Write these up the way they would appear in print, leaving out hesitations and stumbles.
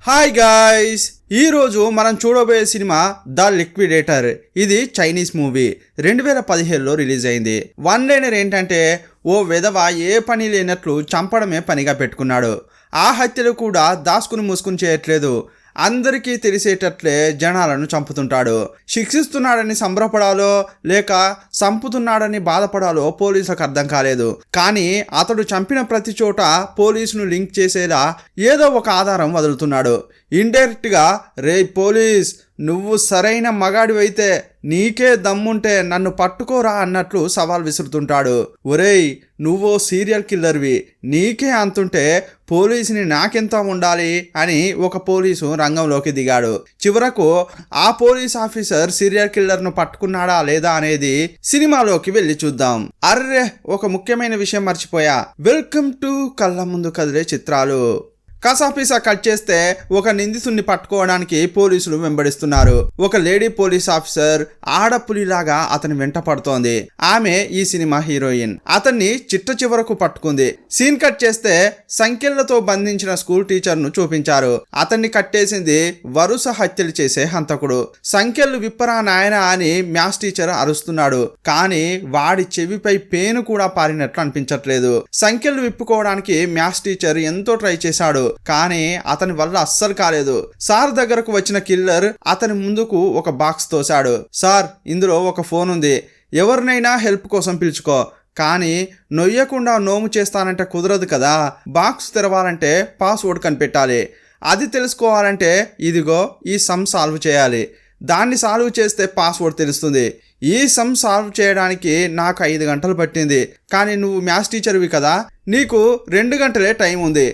Hi guys, ఈరోజు మనం చూడబోయే సినిమా ద లిక్విడేటర్. ఇది చైనీస్ మూవీ, 2017లో రిలీజ్ అయింది. వన్ లైనర్ ఏంటంటే, ఓ విధవ ఏ పని లేనట్లు చంపడమే పనిగా పెట్టుకున్నాడు. ఆ హత్యలు కూడా దాసుకుని మూసుకుని చేయట్లేదు, అందరికీ తెలిసేటట్లే జనాలను చంపుతుంటాడు. శిక్షిస్తున్నాడని సంబరపడాలో లేక చంపుతున్నాడని బాధపడాలో పోలీసులకు అర్థం కాలేదు. కానీ అతడు చంపిన ప్రతి చోట పోలీసును లింక్ చేసేలా ఏదో ఒక ఆధారం వదులుతున్నాడు. ఇండైరెక్ట్గా, రే పోలీస్, నువ్వు సరైన మగాడివైతే, నీకే దమ్ముంటే నన్ను పట్టుకోరా అన్నట్లు సవాల్ విసురుతుంటాడు. ఒరేయ్, నువ్వో సీరియల్ కిల్లర్వి, నీకే అంతుంటే పోలీసుని నాకెంత ఉండాలి అని ఒక పోలీసు రంగంలోకి దిగాడు. చివరకు ఆ పోలీస్ ఆఫీసర్ సీరియల్ కిల్లర్ను పట్టుకున్నాడా లేదా అనేది సినిమాలోకి వెళ్ళి చూద్దాం. అర్రే, ఒక ముఖ్యమైన విషయం మర్చిపోయా. వెల్కమ్ టు కళ్ళ ముందు కదిలే చిత్రాలు. కసాపిసా కట్ చేస్తే ఒక నిందితుడిని పట్టుకోవడానికి పోలీసులు వెంబడిస్తున్నారు. ఒక లేడీ పోలీస్ ఆఫీసర్ ఆడపులిలాగా అతని వెంట పడుతోంది. ఆమె ఈ సినిమా హీరోయిన్. అతన్ని చిట్ట చివరకు పట్టుకుంది. సీన్ కట్ చేస్తే సంఖ్యలతో బంధించిన స్కూల్ టీచర్ ను చూపించారు. అతన్ని కట్టేసింది వరుస హత్యలు చేసే హంతకుడు. సంఖ్యలు విప్పరా నాయనా అని మ్యాథ్స్ టీచర్ అరుస్తున్నాడు. కానీ వాడి చెవిపై పేను కూడా పారినట్లు అనిపించట్లేదు. సంఖ్యలు విప్పుకోవడానికి మ్యాథ్స్ టీచర్ ఎంతో ట్రై చేశాడు, కానీ అతని వల్ల అస్సలు కాలేదు. సార్ దగ్గరకు వచ్చిన కిల్లర్ అతని ముందుకు ఒక బాక్స్ తోశాడు. సార్, ఇందులో ఒక ఫోన్ ఉంది, ఎవరినైనా హెల్ప్ కోసం పిలుచుకో, కానీ నొయ్యకుండా నోము చేస్తానంటే కుదరదు కదా. బాక్స్ తెరవాలంటే పాస్వర్డ్ కనిపెట్టాలి, అది తెలుసుకోవాలంటే ఇదిగో ఈ సమ్ సాల్వ్ చేయాలి, దాన్ని సాల్వ్ చేస్తే పాస్వర్డ్ తెలుస్తుంది. ఈ సమ్ సాల్వ్ చేయడానికి నాకు 5 గంటలు పట్టింది, కానీ నువ్వు మ్యాథ్స్ టీచర్వి కదా, నీకు 2 గంటలే టైం ఉంది.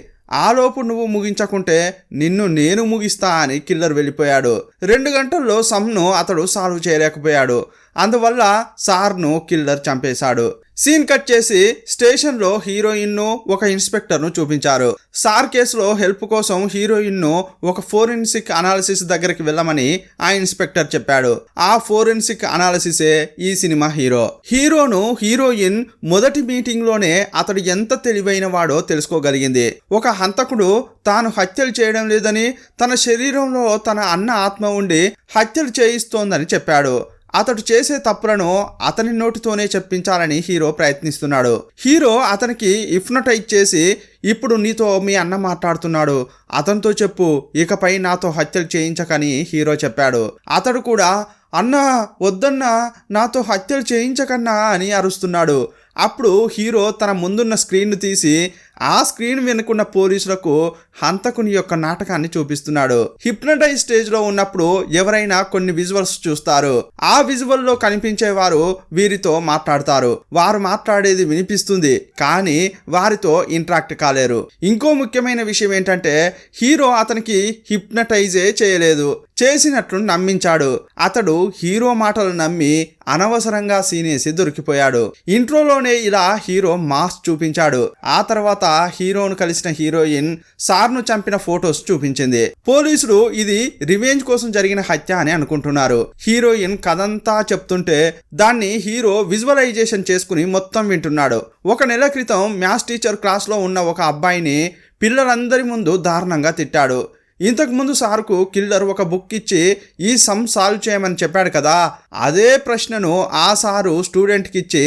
ఆలోపు నువ్వు ముగించకుంటే నిన్ను నేను ముగిస్తా అని కిల్లర్ వెళ్ళిపోయాడు. 2 గంటల్లో సమ్ను అతడు సాల్వ్ చేయలేకపోయాడు. అందువల్ల సార్ను కిల్లర్ చంపేశాడు. సీన్ కట్ చేసి స్టేషన్లో హీరోయిన్ను ఒక ఇన్స్పెక్టర్ను చూపించారు. సార్ కేసులో హెల్ప్ కోసం హీరోయిన్ను ఒక ఫోరెన్సిక్ అనాలిసిస్ దగ్గరికి వెళ్ళమని ఆ ఇన్స్పెక్టర్ చెప్పాడు. ఆ ఫోరెన్సిక్ అనాలిసిసే ఈ సినిమా హీరో. హీరోను హీరోయిన్ మొదటి మీటింగ్లోనే అతడు ఎంత తెలివైన వాడో తెలుసుకోగలిగింది. ఒక హంతకుడు తాను హత్యలు చేయడం లేదని, తన శరీరంలో తన అన్న ఆత్మ ఉండి హత్యలు చేయిస్తోందని చెప్పాడు. అతడు చేసే తప్పులను అతని నోటితోనే చెప్పించాలని హీరో ప్రయత్నిస్తున్నాడు. హీరో అతనికి హిప్నటైజ్ చేసి, ఇప్పుడు నీతో మీ అన్న మాట్లాడుతున్నాడు, అతనితో చెప్పు, ఇకపై నాతో హత్యలు చేయించకని హీరో చెప్పాడు. అతడు కూడా, అన్నా వద్దన్నా, నాతో హత్యలు చేయించకన్నా అని అరుస్తున్నాడు. అప్పుడు హీరో తన ముందున్న స్క్రీన్ను తీసి ఆ స్క్రీన్ వెనుకున్న పోలీసులకు హంతకుని యొక్క నాటకాన్ని చూపిస్తున్నాడు. హిప్నటైజ్ స్టేజ్లో ఉన్నప్పుడు ఎవరైనా కొన్ని విజువల్స్ చూస్తారు. ఆ విజువల్లో కనిపించేవారు వీరితో మాట్లాడతారు. వారు మాట్లాడేది వినిపిస్తుంది, కానీ వారితో ఇంటరాక్ట్ కాలేరు. ఇంకో ముఖ్యమైన విషయం ఏంటంటే, హీరో అతనికి హిప్నటైజే చేయలేదు, చేసినట్లు నమ్మించాడు. అతడు హీరో మాటలు నమ్మి అనవసరంగా సీనేసి దొరికిపోయాడు. ఇంట్రోలోనే ఇలా హీరో మాస్ చూపించాడు. ఆ తర్వాత హీరోను కలిసిన హీరోయిన్ సార్ను చంపిన ఫొటోస్ చూపించింది. పోలీసులు ఇది రివెంజ్ కోసం జరిగిన హత్య అని అనుకుంటున్నారు. హీరోయిన్ కథంతా చెప్తుంటే దాన్ని హీరో విజువలైజేషన్ చేసుకుని మొత్తం వింటున్నాడు. 1 నెల క్రితం మ్యాథ్స్ టీచర్ క్లాస్లో ఉన్న ఒక అబ్బాయిని పిల్లలందరి ముందు దారుణంగా తిట్టాడు. ఇంతకుముందు సార్కు కిల్లర్ ఒక బుక్ ఇచ్చి ఈ సమ్ సాల్వ్ చేయమని చెప్పాడు కదా, అదే ప్రశ్నను ఆ సారు స్టూడెంట్కి ఇచ్చి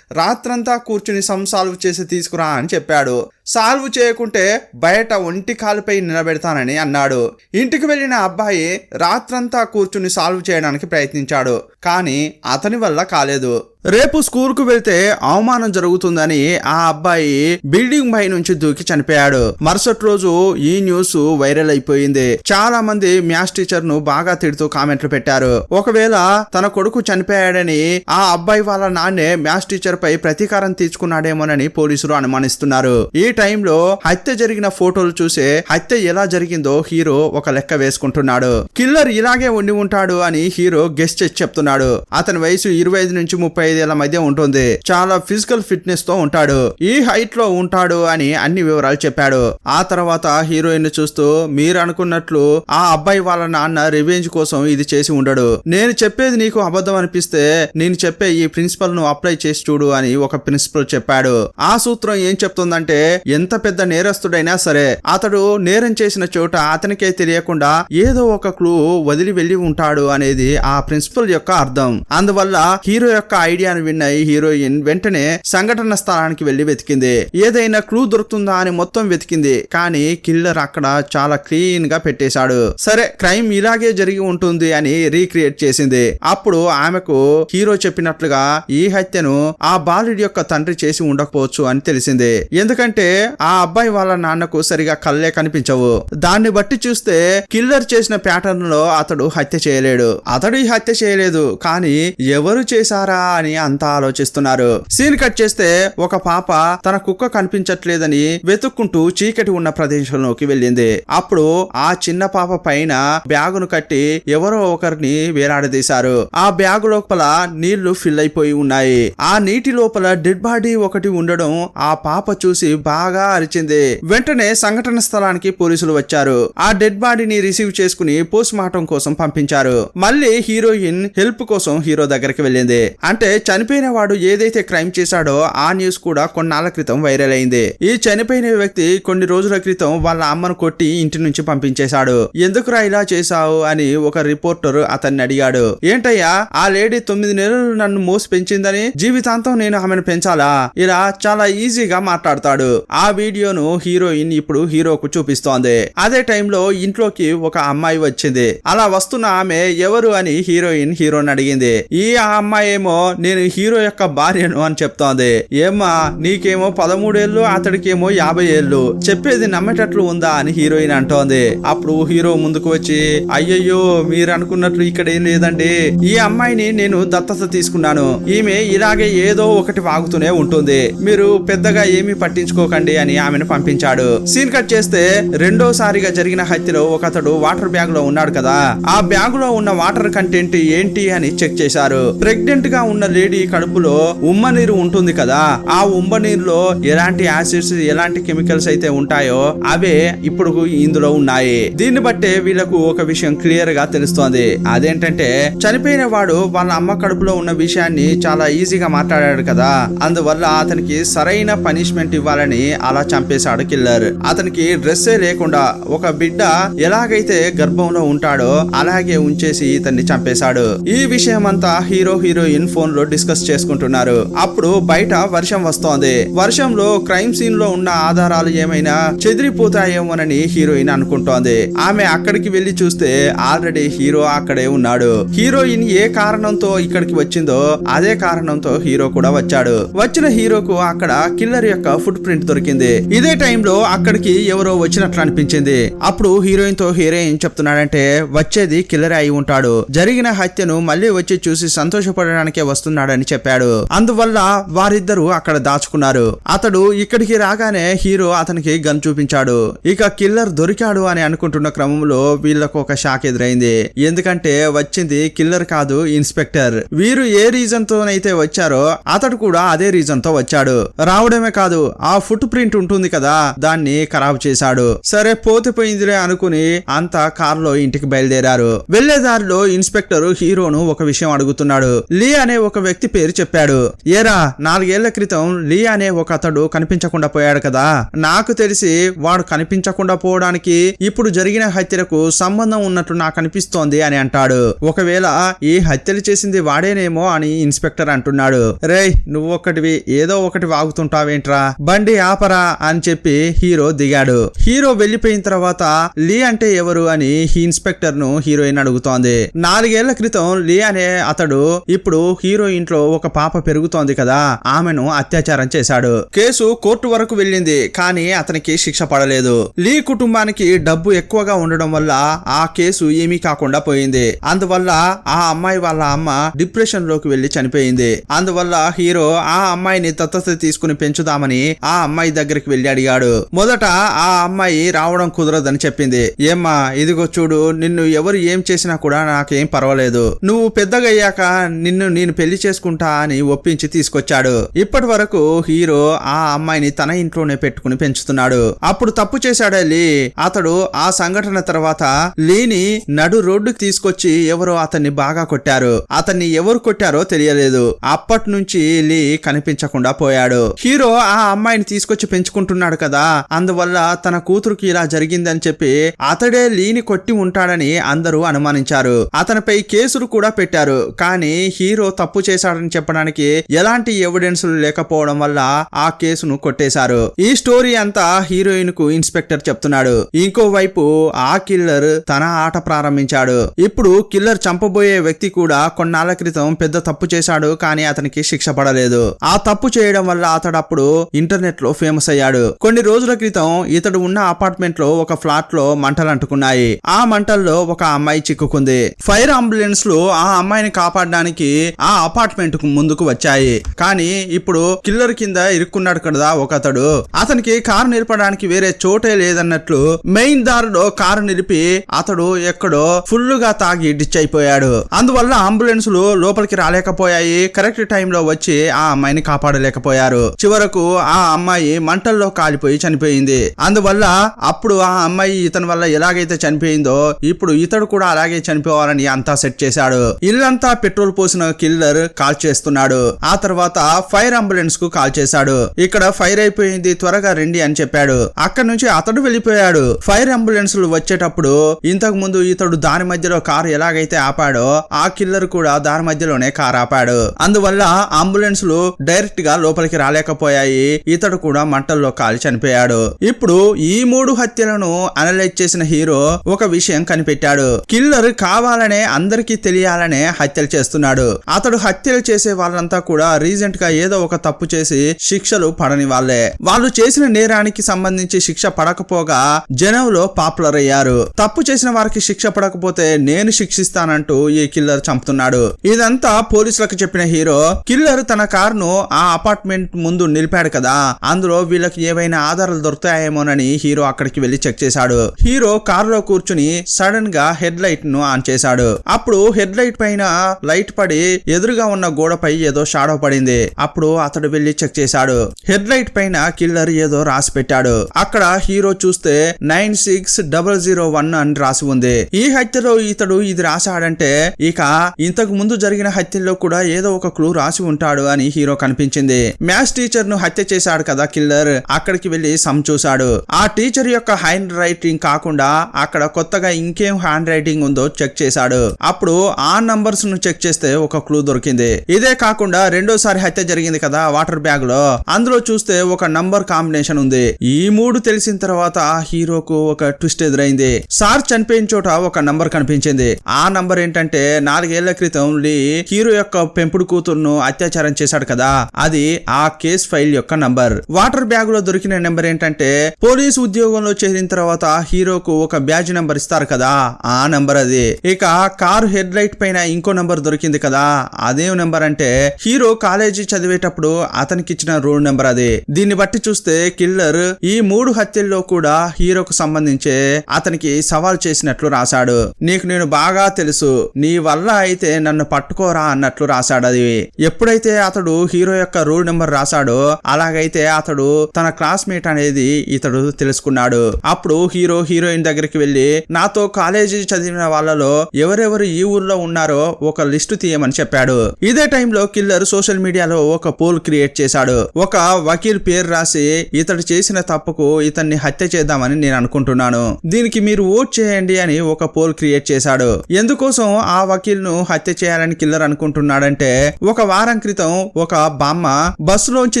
రాత్రంతా కూర్చుని సమ్ సాల్వ్ చేసి తీసుకురా అని చెప్పాడు. సాల్వ్ చేయకుంటే బయట ఒంటి కాలుపై నిలబెడతానని అన్నాడు. ఇంటికి వెళ్ళిన అబ్బాయి రాత్రంతా కూర్చుని సాల్వ్ చేయడానికి ప్రయత్నించాడు, కానీ అతని వల్ల కాలేదు. రేపు స్కూల్కు వెళ్తే అవమానం జరుగుతుందని ఆ అబ్బాయి బిల్డింగ్ పై నుంచి దూకి చనిపోయాడు. మరుసటి రోజు ఈ న్యూస్ వైరల్ అయిపోయింది. చాలా మంది మ్యాథ్స్ టీచర్ ను బాగా తిడుతూ కామెంట్లు పెట్టారు. ఒకవేళ తన కొడుకు చనిపోయాడని ఆ అబ్బాయి వాళ్ళ నాన్నే మ్యాథ్స్ టీచర్ పై ప్రతీకారం తీర్చుకున్నాడేమోనని పోలీసులు అనుమానిస్తున్నారు. ఈ టైంలో హత్య జరిగిన ఫోటోలు చూసే హత్య ఎలా జరిగిందో హీరో ఒక లెక్క వేసుకుంటున్నాడు. కిల్లర్ ఇలాగే ఉండి ఉంటాడు అని హీరో గెస్ చేసి చెప్తున్నాడు. అతని వయసు 25 నుంచి 35 ఏళ్ల మధ్య ఉంటుంది. చాలా ఫిజికల్ ఫిట్నెస్ తో ఉంటాడు. ఈ హైట్ లో ఉంటాడు అని అన్ని వివరాలు చెప్పాడు. ఆ తర్వాత హీరోయిన్ చూస్తూ, మీరు అనుకున్నట్లు ఆ అబ్బాయి వాళ్ళ నాన్న రివెంజ్ కోసం ఇది చేసి ఉండడు. నేను చెప్పేది నీకు అబద్ధం అనిపిస్తే నేను చెప్పే ఈ ప్రిన్సిపల్ ను అప్లై చేసి చూడు అని ఒక ప్రిన్సిపల్ చెప్పాడు. ఆ సూత్రం ఏం చెప్తుందంటే, ఎంత పెద్ద నేరస్తుడైనా సరే అతడు నేరం చేసిన చోట అతనికే తెలియకుండా ఏదో ఒక క్లూ వదిలి వెళ్లి ఉంటాడు అనేది ఆ ప్రిన్సిపల్ యొక్క అర్థం. అందువల్ల హీరో యొక్క ఐడియాను విన్న హీరోయిన్ వెంటనే సంఘటన స్థలానికి వెళ్లి వెతికింది. ఏదైనా క్లూ దొరుకుతుందా అని మొత్తం వెతికింది. కానీ కిల్లర్ అక్కడ చాలా క్లీన్ గా పెట్టేశాడు. సరే క్రైమ్ ఇలాగే జరిగి ఉంటుంది అని రీక్రియేట్ చేసింది. అప్పుడు ఆమెకు హీరో చెప్పినట్లుగా ఈ హత్యను ఆ బాలుడి యొక్క తండ్రి చేసి ఉండకపోవచ్చు అని తెలిసింది. ఎందుకంటే ఆ అబ్బాయి వాళ్ళ నాన్నకు సరిగా కళ్ళే కనిపించవు. దాన్ని బట్టి చూస్తే కిల్లర్ చేసిన ప్యాటర్న్ లో అతడు హత్య చేయలేడు. అతడు ఈ హత్య చేయలేదు, కానీ ఎవరు చేశారా అని అంతా ఆలోచిస్తున్నారు. సీన్ కట్ చేస్తే ఒక పాప తన కుక్క కనిపించట్లేదని వెతుక్కుంటూ చీకటి ఉన్న ప్రదేశంలోకి వెళ్ళింది. అప్పుడు ఆ చిన్న పాప పైన బ్యాగును కట్టి ఎవరో ఒకరిని వేలాడదీశారు. ఆ బ్యాగు లోపల నీళ్లు ఫిల్ అయిపోయి ఉన్నాయి. ఆ నీటి లోపల డెడ్ బాడీ ఒకటి ఉండడం ఆ పాప చూసి బాగా అరిచింది. వెంటనే సంఘటన స్థలానికి పోలీసులు వచ్చారు. ఆ డెడ్ బాడీని రిసీవ్ చేసుకుని పోస్ట్ మార్టం కోసం పంపించారు. మళ్ళీ హీరోయిన్ హెల్ప్ కోసం హీరో దగ్గరికి వెళ్ళింది. అంటే చనిపోయిన వాడు ఏదైతే క్రైమ్ చేశాడో ఆ న్యూస్ కూడా కొన్నాళ్ల క్రితం వైరల్ అయింది. ఈ చనిపోయిన వ్యక్తి కొన్ని రోజుల క్రితం వాళ్ళ అమ్మను కొట్టి ఇంటి నుంచి పంపించేశాడు. ఎందుకురా ఇలా చేశావు అని ఒక రిపోర్టర్ అతన్ని అడిగాడు. ఏంటయ్యా, ఆ లేడీ 9 నెలలు నన్ను మోసి పెంచిందని జీవితాంతం నేను ఆమెను పెంచాలా? ఇలా చాలా ఈజీగా మాట్లాడతాడు. ఆ వీడియోను హీరోయిన్ ఇప్పుడు హీరోకు చూపిస్తోంది. అదే టైంలో ఇంట్లోకి ఒక అమ్మాయి వచ్చింది. అలా వస్తున్న ఆమె ఎవరు అని హీరోయిన్ హీరోని అడిగింది. ఈ అమ్మాయి ఏమో నేను హీరో యొక్క భార్యను అని చెప్తోంది. ఏమ్మా, నీకేమో 13 ఏళ్ళు, అతడికేమో 50 ఏళ్ళు, చెప్పేది నమ్మేటట్లు ఉందా అని హీరోయిన్ అంటోంది. అప్పుడు హీరో ముందుకు వచ్చి, అయ్యయ్యో మీరు అనుకున్నట్లు ఇక్కడ ఏం లేదండి, ఈ అమ్మాయిని నేను దత్తత తీసుకున్నాను. ఈమె ఇలాగే ఏదో ఒకటి వాగుతూనే ఉంటుంది, మీరు పెద్దగా ఏమీ పట్టించుకోకండి అని ఆమెను పంపించాడు. సీన్ కట్ చేస్తే రెండోసారిగా జరిగిన హత్యలో ఒకతడు వాటర్ బ్యాగ్ లో ఉన్నాడు కదా, ఆ బ్యాగ్ లో ఉన్న వాటర్ కంటెంట్ ఏంటి అని చెక్ చేశారు. ప్రెగ్నెంట్ గా ఉన్న లేడీ కడుపులో ఉమ్మ నీరు ఉంటుంది కదా, ఆ ఉమ్మ నీరులో ఎలాంటి యాసిడ్స్ ఎలాంటి కెమికల్స్ అయితే ఉంటాయో అవే ఇప్పుడు ఇందులో ఉన్నాయి. దీన్ని బట్టే వీళ్ళకు ఒక విషయం క్లియర్ గా తెలుస్తోంది. అదేంటంటే చనిపోయిన వాడు వాళ్ళ అమ్మ కడుపులో ఉన్న విషయాన్ని చాలా ఈజీగా మాట్లాడాడు కదా, అందువల్ల అతనికి సరైన పనిష్మెంట్ ఇవ్వాలని అలా చంపేశాడు కిల్లర్. అతనికి డ్రెస్సే లేకుండా ఒక బిడ్డ ఎలాగైతే గర్భంలో ఉంటాడో అలాగే ఉంచేసి ఇతన్ని చంపేశాడు. ఈ విషయం అంతా హీరో హీరోయిన్ ఫోన్ లో డిస్కస్ చేసుకుంటున్నారు. అప్పుడు బయట వర్షం వస్తోంది. వర్షంలో క్రైమ్ సీన్ లో ఉన్న ఆధారాలు ఏమైనా చెదిరిపోతాయేమోనని హీరోయిన్ అనుకుంటోంది. ఆమె అక్కడికి వెళ్లి చూస్తే ఆల్రెడీ హీరో అక్కడే ఉన్నాడు. హీరోయిన్ ఏ కారణంతో ఇక్కడికి వచ్చిందో అదే కారణంతో హీరో కూడా వచ్చాడు. వచ్చిన హీరోకు అక్కడ కిల్లర్ యొక్క ఫుట్ ప్రింట్ దొరికింది. ఇదే టైంలో అక్కడికి ఎవరో వచ్చినట్లు అనిపించింది. అప్పుడు హీరోయిన్ తో హీరోయిన్ చెప్తున్నాడంటే వచ్చేది కిల్లర్ అయి ఉంటాడు, జరిగిన హత్యను మళ్ళీ వచ్చి చూసి సంతోషపడడానికే వస్తున్నాడని చెప్పాడు. అందువల్ల వారిద్దరూ అక్కడ దాచుకున్నారు. అతడు ఇక్కడికి రాగానే హీరో అతనికి గన్ చూపించాడు. ఇక కిల్లర్ దొరికాడు అని అనుకుంటున్న క్రమంలో వీళ్లకు ఒక షాక్ ఎదురైంది. ఎందుకంటే వచ్చింది కిల్లర్ కాదు, ఇన్స్పెక్టర్. వీరు ఏ రీజన్ తోనైతే వచ్చారో అతడు కూడా అదే రీజన్ తో వచ్చాడు. రావడమే కాదు, ఆ ఫుట్ ప్రింట్ ఉంటుంది కదా దాన్ని ఖరాబు చేశాడు. సరే పోతిపోయిందిలే అనుకుని అంతా కారులో ఇంటికి బయలుదేరారు. వెళ్లేదారిలో ఇన్స్పెక్టర్ హీరోను ఒక విషయం అడుగుతున్నాడు. లీ అనే ఒక వ్యక్తి పేరు చెప్పాడు. ఏరా, 4 ఏళ్ల క్రితం లీ అనే ఒక అతడు కనిపించకుండా పోయాడు కదా, నాకు తెలిసి వాడు కనిపించకుండా పోవడానికి ఇప్పుడు జరిగిన హత్యలకు సంబంధం ఉన్నట్టు నాకు అనిపిస్తోంది అని అంటాడు. ఒకవేళ ఈ హత్యలు చేసింది వాడేనేమో అని ఇన్స్పెక్టర్ అంటున్నాడు. రేయ్, నువ్వొక్కటివి ఏదో ఒకటి వాగుతుంటావేంట్రా, బండి ఆపరా అని చెప్పి హీరో దిగాడు. హీరో వెళ్లిపోయిన తర్వాత లీ అంటే ఎవరు అని ఇన్స్పెక్టర్ ను హీరోయిన్ అడుగుతోంది. 4 ఏళ్ల క్రితం లీ అనే అతడు ఇప్పుడు హీరో ఇంట్లో ఒక పాప పెరుగుతోంది కదా, ఆమెను అత్యాచారం చేశాడు. కేసు కోర్టు వరకు వెళ్ళింది, కానీ అతనికి శిక్ష పడలేదు. లీ కుటుంబానికి డబ్బు ఎక్కువగా ఉండడం వల్ల ఆ కేసు ఏమీ కాకుండా పోయింది. అందువల్ల ఆ అమ్మాయి వాళ్ళ అమ్మ డిప్రెషన్ లోకి వెళ్లి చనిపోయింది. అందువల్ల హీరో ఆ అమ్మాయిని దత్తత తీసుకుని పెంచుదామని ఆ అమ్మాయి దగ్గరికి వెళ్లి అడిగాడు. మొదట ఆ అమ్మాయి రావడం కుదరదని చెప్పింది. ఏమ్మా, ఇదిగో చూడు, నిన్ను ఎవరు ఏం చేసినా కూడా నాకేం పర్వాలేదు, నువ్వు పెద్దగయ్యాక నిన్ను నేను పెళ్లి చేసుకుంటా అని ఒప్పించి తీసుకొచ్చాడు. ఇప్పటి వరకు హీరో ఆ అమ్మాయిని తన ఇంట్లోనే పెట్టుకుని పెంచుతున్నాడు. అప్పుడు తప్పు చేశాడే లీ. అతడు ఆ సంఘటన తర్వాత లీని నడు రోడ్డుకి తీసుకొచ్చి ఎవరో అతన్ని బాగా కొట్టారు. అతన్ని ఎవరు కొట్టారో తెలియలేదు. అప్పటి నుంచి లీ కనిపించకుండా పోయాడు. హీరో ఆ అమ్మాయిని తీసుకొచ్చి తీసుకొచ్చి పెంచుకుంటున్నాడు కదా, అందువల్ల తన కూతురుకి ఇలా జరిగిందని చెప్పి అతడే లీని కొట్టి ఉంటాడని అందరూ అనుమానించారు. అతనిపై కేసులు కూడా పెట్టారు. కానీ హీరో తప్పు చేశాడని చెప్పడానికి ఎలాంటి ఎవిడెన్స్లు లేకపోవడం వల్ల ఆ కేసును కొట్టేశారు. ఈ స్టోరీ అంతా హీరోయిన్ కు ఇన్స్పెక్టర్ చెప్తున్నాడు. ఇంకోవైపు ఆ కిల్లర్ తన ఆట ప్రారంభించాడు. ఇప్పుడు కిల్లర్ చంపబోయే వ్యక్తి కూడా కొన్నాళ్ల క్రితం పెద్ద తప్పు చేశాడు, కానీ అతనికి శిక్ష పడలేదు. ఆ తప్పు చేయడం వల్ల అతడు అప్పుడు ఇంటర్నెట్ లో ఫేమస్ అయ్యాడు. కొన్ని రోజుల క్రితం ఇతడు ఉన్న అపార్ట్మెంట్ లో ఒక ఫ్లాట్ లో మంటలు అంటుకున్నాయి. ఆ మంటల్లో ఒక అమ్మాయి చిక్కుకుంది. ఫైర్ అంబులెన్స్ లో ఆ అమ్మాయిని కాపాడడానికి ఆ అపార్ట్మెంట్ కు ముందుకు వచ్చాయి. కానీ ఇప్పుడు కిల్లర్ కింద ఇరుక్కున్నాడు కదా ఒకతడు. అతనికి కారు నిలపడానికి వేరే చోటే లేదన్నట్లు మెయిన్ దారిలో కారు నిలిపి అతడు ఎక్కడో ఫుల్ గా తాగి డిచ్ అయిపోయాడు. అందువల్ల అంబులెన్సులు లోపలికి రాలేకపోయాయి. కరెక్ట్ టైంలో వచ్చి ఆ అమ్మాయిని కాపాడలేకపోయారు. చివరకు ఆ అమ్మాయి మంటల్లో కాలిపోయి చనిపోయింది. అందువల్ల అప్పుడు ఆ అమ్మాయి ఇతని వల్ల ఎలాగైతే చనిపోయిందో ఇప్పుడు ఇతడు కూడా అలాగే చనిపోవాలని అంతా సెట్ చేశాడు. ఇల్లంతా పెట్రోల్ పోసిన కిల్లర్ కాల్ చేస్తున్నాడు. ఆ తర్వాత ఫైర్ అంబులెన్స్ కు కాల్ చేశాడు. ఇక్కడ ఫైర్ అయిపోయింది, త్వరగా రండి అని చెప్పాడు. అక్కడి నుంచి అతడు వెళ్ళిపోయాడు. ఫైర్ అంబులెన్స్ వచ్చేటప్పుడు ఇంతకు ముందు ఇతడు దాని మధ్యలో కారు ఎలాగైతే ఆపాడో ఆ కిల్లర్ కూడా దాని మధ్యలోనే కారు ఆపాడు. అందువల్ల అంబులెన్స్లు డైరెక్ట్ గా లోపలికి రాలేకపోయాయి. ఇతడు కూడా మంటల్లో కాలి చనిపోయాడు. ఇప్పుడు ఈ 3 హత్యలను అనలైజ్ చేసిన హీరో ఒక విషయం కనిపెట్టాడు. కిల్లర్ కావాలనే అందరికీ తెలియాలనే హత్యలు చేస్తున్నాడు. అతడు హత్యలు చేసే వాళ్ళంతా కూడా రీసెంట్ గా ఏదో ఒక తప్పు చేసి శిక్షలు పడని వాళ్ళే. వాళ్ళు చేసిన నేరానికి సంబంధించి శిక్ష పడకపోగా జనంలో పాపులర్ అయ్యారు. తప్పు చేసిన వారికి శిక్ష పడకపోతే నేను శిక్షిస్తానంటూ ఈ కిల్లర్ చంపుతున్నాడు. ఇదంతా పోలీసులకు చెప్పిన హీరో కిల్లర్ తన కారును ఆ అపార్ట్మెంట్ ముందు నిలిపాడు కదా, అందులో వీళ్ళకి ఏవైనా ఆధారాలు దొరుకుతాయేమోనని హీరో అక్కడికి వెళ్లి చెక్ చేశాడు. హీరో కారులో కూర్చుని సడన్ గా హెడ్ లైట్ ను ఆన్ చేశాడు. అప్పుడు హెడ్ లైట్ పైన లైట్ పడి ఎదురుగా ఉన్న గోడపై ఏదో షాడో పడింది. అప్పుడు అతడు వెళ్లి చెక్ చేశాడు. హెడ్ లైట్ పైన కిల్లర్ ఏదో రాసి పెట్టాడు. అక్కడ హీరో చూస్తే 96001 అని రాసి ఉంది. ఈ హత్యలో ఇతడు ఇది రాశాడంటే ఇక ఇంతకు ముందు జరిగిన హత్యల్లో కూడా ఏదో ఒక క్లూ రాసి ఉంటాడు అని హీరో కనిపించింది. మ్యాథ్స్ టీచర్ ను హత్య చేశాడు కదా కిల్లర్, అక్కడికి వెళ్లి సమ్ చూశాడు. ఆ టీచర్ యొక్క హ్యాండ్ రైటింగ్ కాకుండా అక్కడ కొత్తగా ఇంకేం హ్యాండ్ రైటింగ్ ఉందో చెక్ చేశాడు. అప్పుడు ఆ నంబర్స్ ను చెక్ చేస్తే ఒక క్లూ దొరికింది. ఇదే కాకుండా రెండోసారి హత్య జరిగింది కదా వాటర్ బ్యాగ్ లో, అందులో చూస్తే ఒక నంబర్ కాంబినేషన్ ఉంది. ఈ 3 తెలిసిన తర్వాత హీరోకు ఒక ట్విస్ట్ ఎదురైంది. సార్ చనిపోయిన చోట ఒక నంబర్ కనిపించింది. ఆ నంబర్ ఏంటంటే 4 ఏళ్ల క్రితం లీ హీరో యొక్క పెంపుడు కూతురును అత్యాచారం చేశాడు కదా, అది ఆ కేస్ ఫైల్ యొక్క నంబర్. వాటర్ బ్యాగ్ లో దొరికిన నెంబర్ ఏంటంటే పోలీసు ఉద్యోగంలో చేరిన తర్వాత హీరోకు ఒక బ్యాజ్ నంబర్ ఇస్తారు కదా, ఆ నంబర్ అది. ఇక కారు హెడ్ లైట్ పైన ఇంకో నంబర్ దొరికింది కదా, అదే నెంబర్ అంటే హీరో కాలేజీ చదివేటప్పుడు అతనికి ఇచ్చిన రోల్ నెంబర్ అది. దీన్ని బట్టి చూస్తే కిల్లర్ ఈ 3 హత్యల్లో కూడా హీరోకు సంబంధించే అతనికి సవాల్ చేసినట్లు రాశాడు. నీకు నేను బాగా తెలుసు, నీ వల్ల అయితే నన్ను పట్టుకోరా అన్నట్లు రాశాడు. అది ఎప్పుడైతే అతడు హీరో యొక్క రోల్ నెంబర్ రాశాడో అలాగైతే అతడు తన క్లాస్మేట్ అనేది ఇతడు తెలుసుకున్నాడు. అప్పుడు హీరో హీరోయిన్ దగ్గరికి వెళ్లి నాతో కాలేజీ చదివిన వాళ్ళలో ఎవరెవరు ఈ ఊర్లో ఉన్నారో ఒక లిస్టు తీయమని చెప్పాడు. ఇదే టైంలో కిల్లర్ సోషల్ మీడియాలో ఒక పోల్ క్రియేట్ చేశాడు. ఒక వకీల్ పేరు రాసి ఇతడు చేసిన తప్పుకు ఇతన్ని హత్య చేద్దామని నేను అనుకుంటున్నాను, దీనికి మీరు ఓట్ చేయండి అని ఒక పోల్ క్రియేట్ చేశాడు. ఎందుకోసం ఆ వకీల్ ను హత్య చేయాలని కిల్లర్ అనుకుంటున్నాడంటే ఒక వారం క్రితం ఒక బామ్మ బస్సులోంచి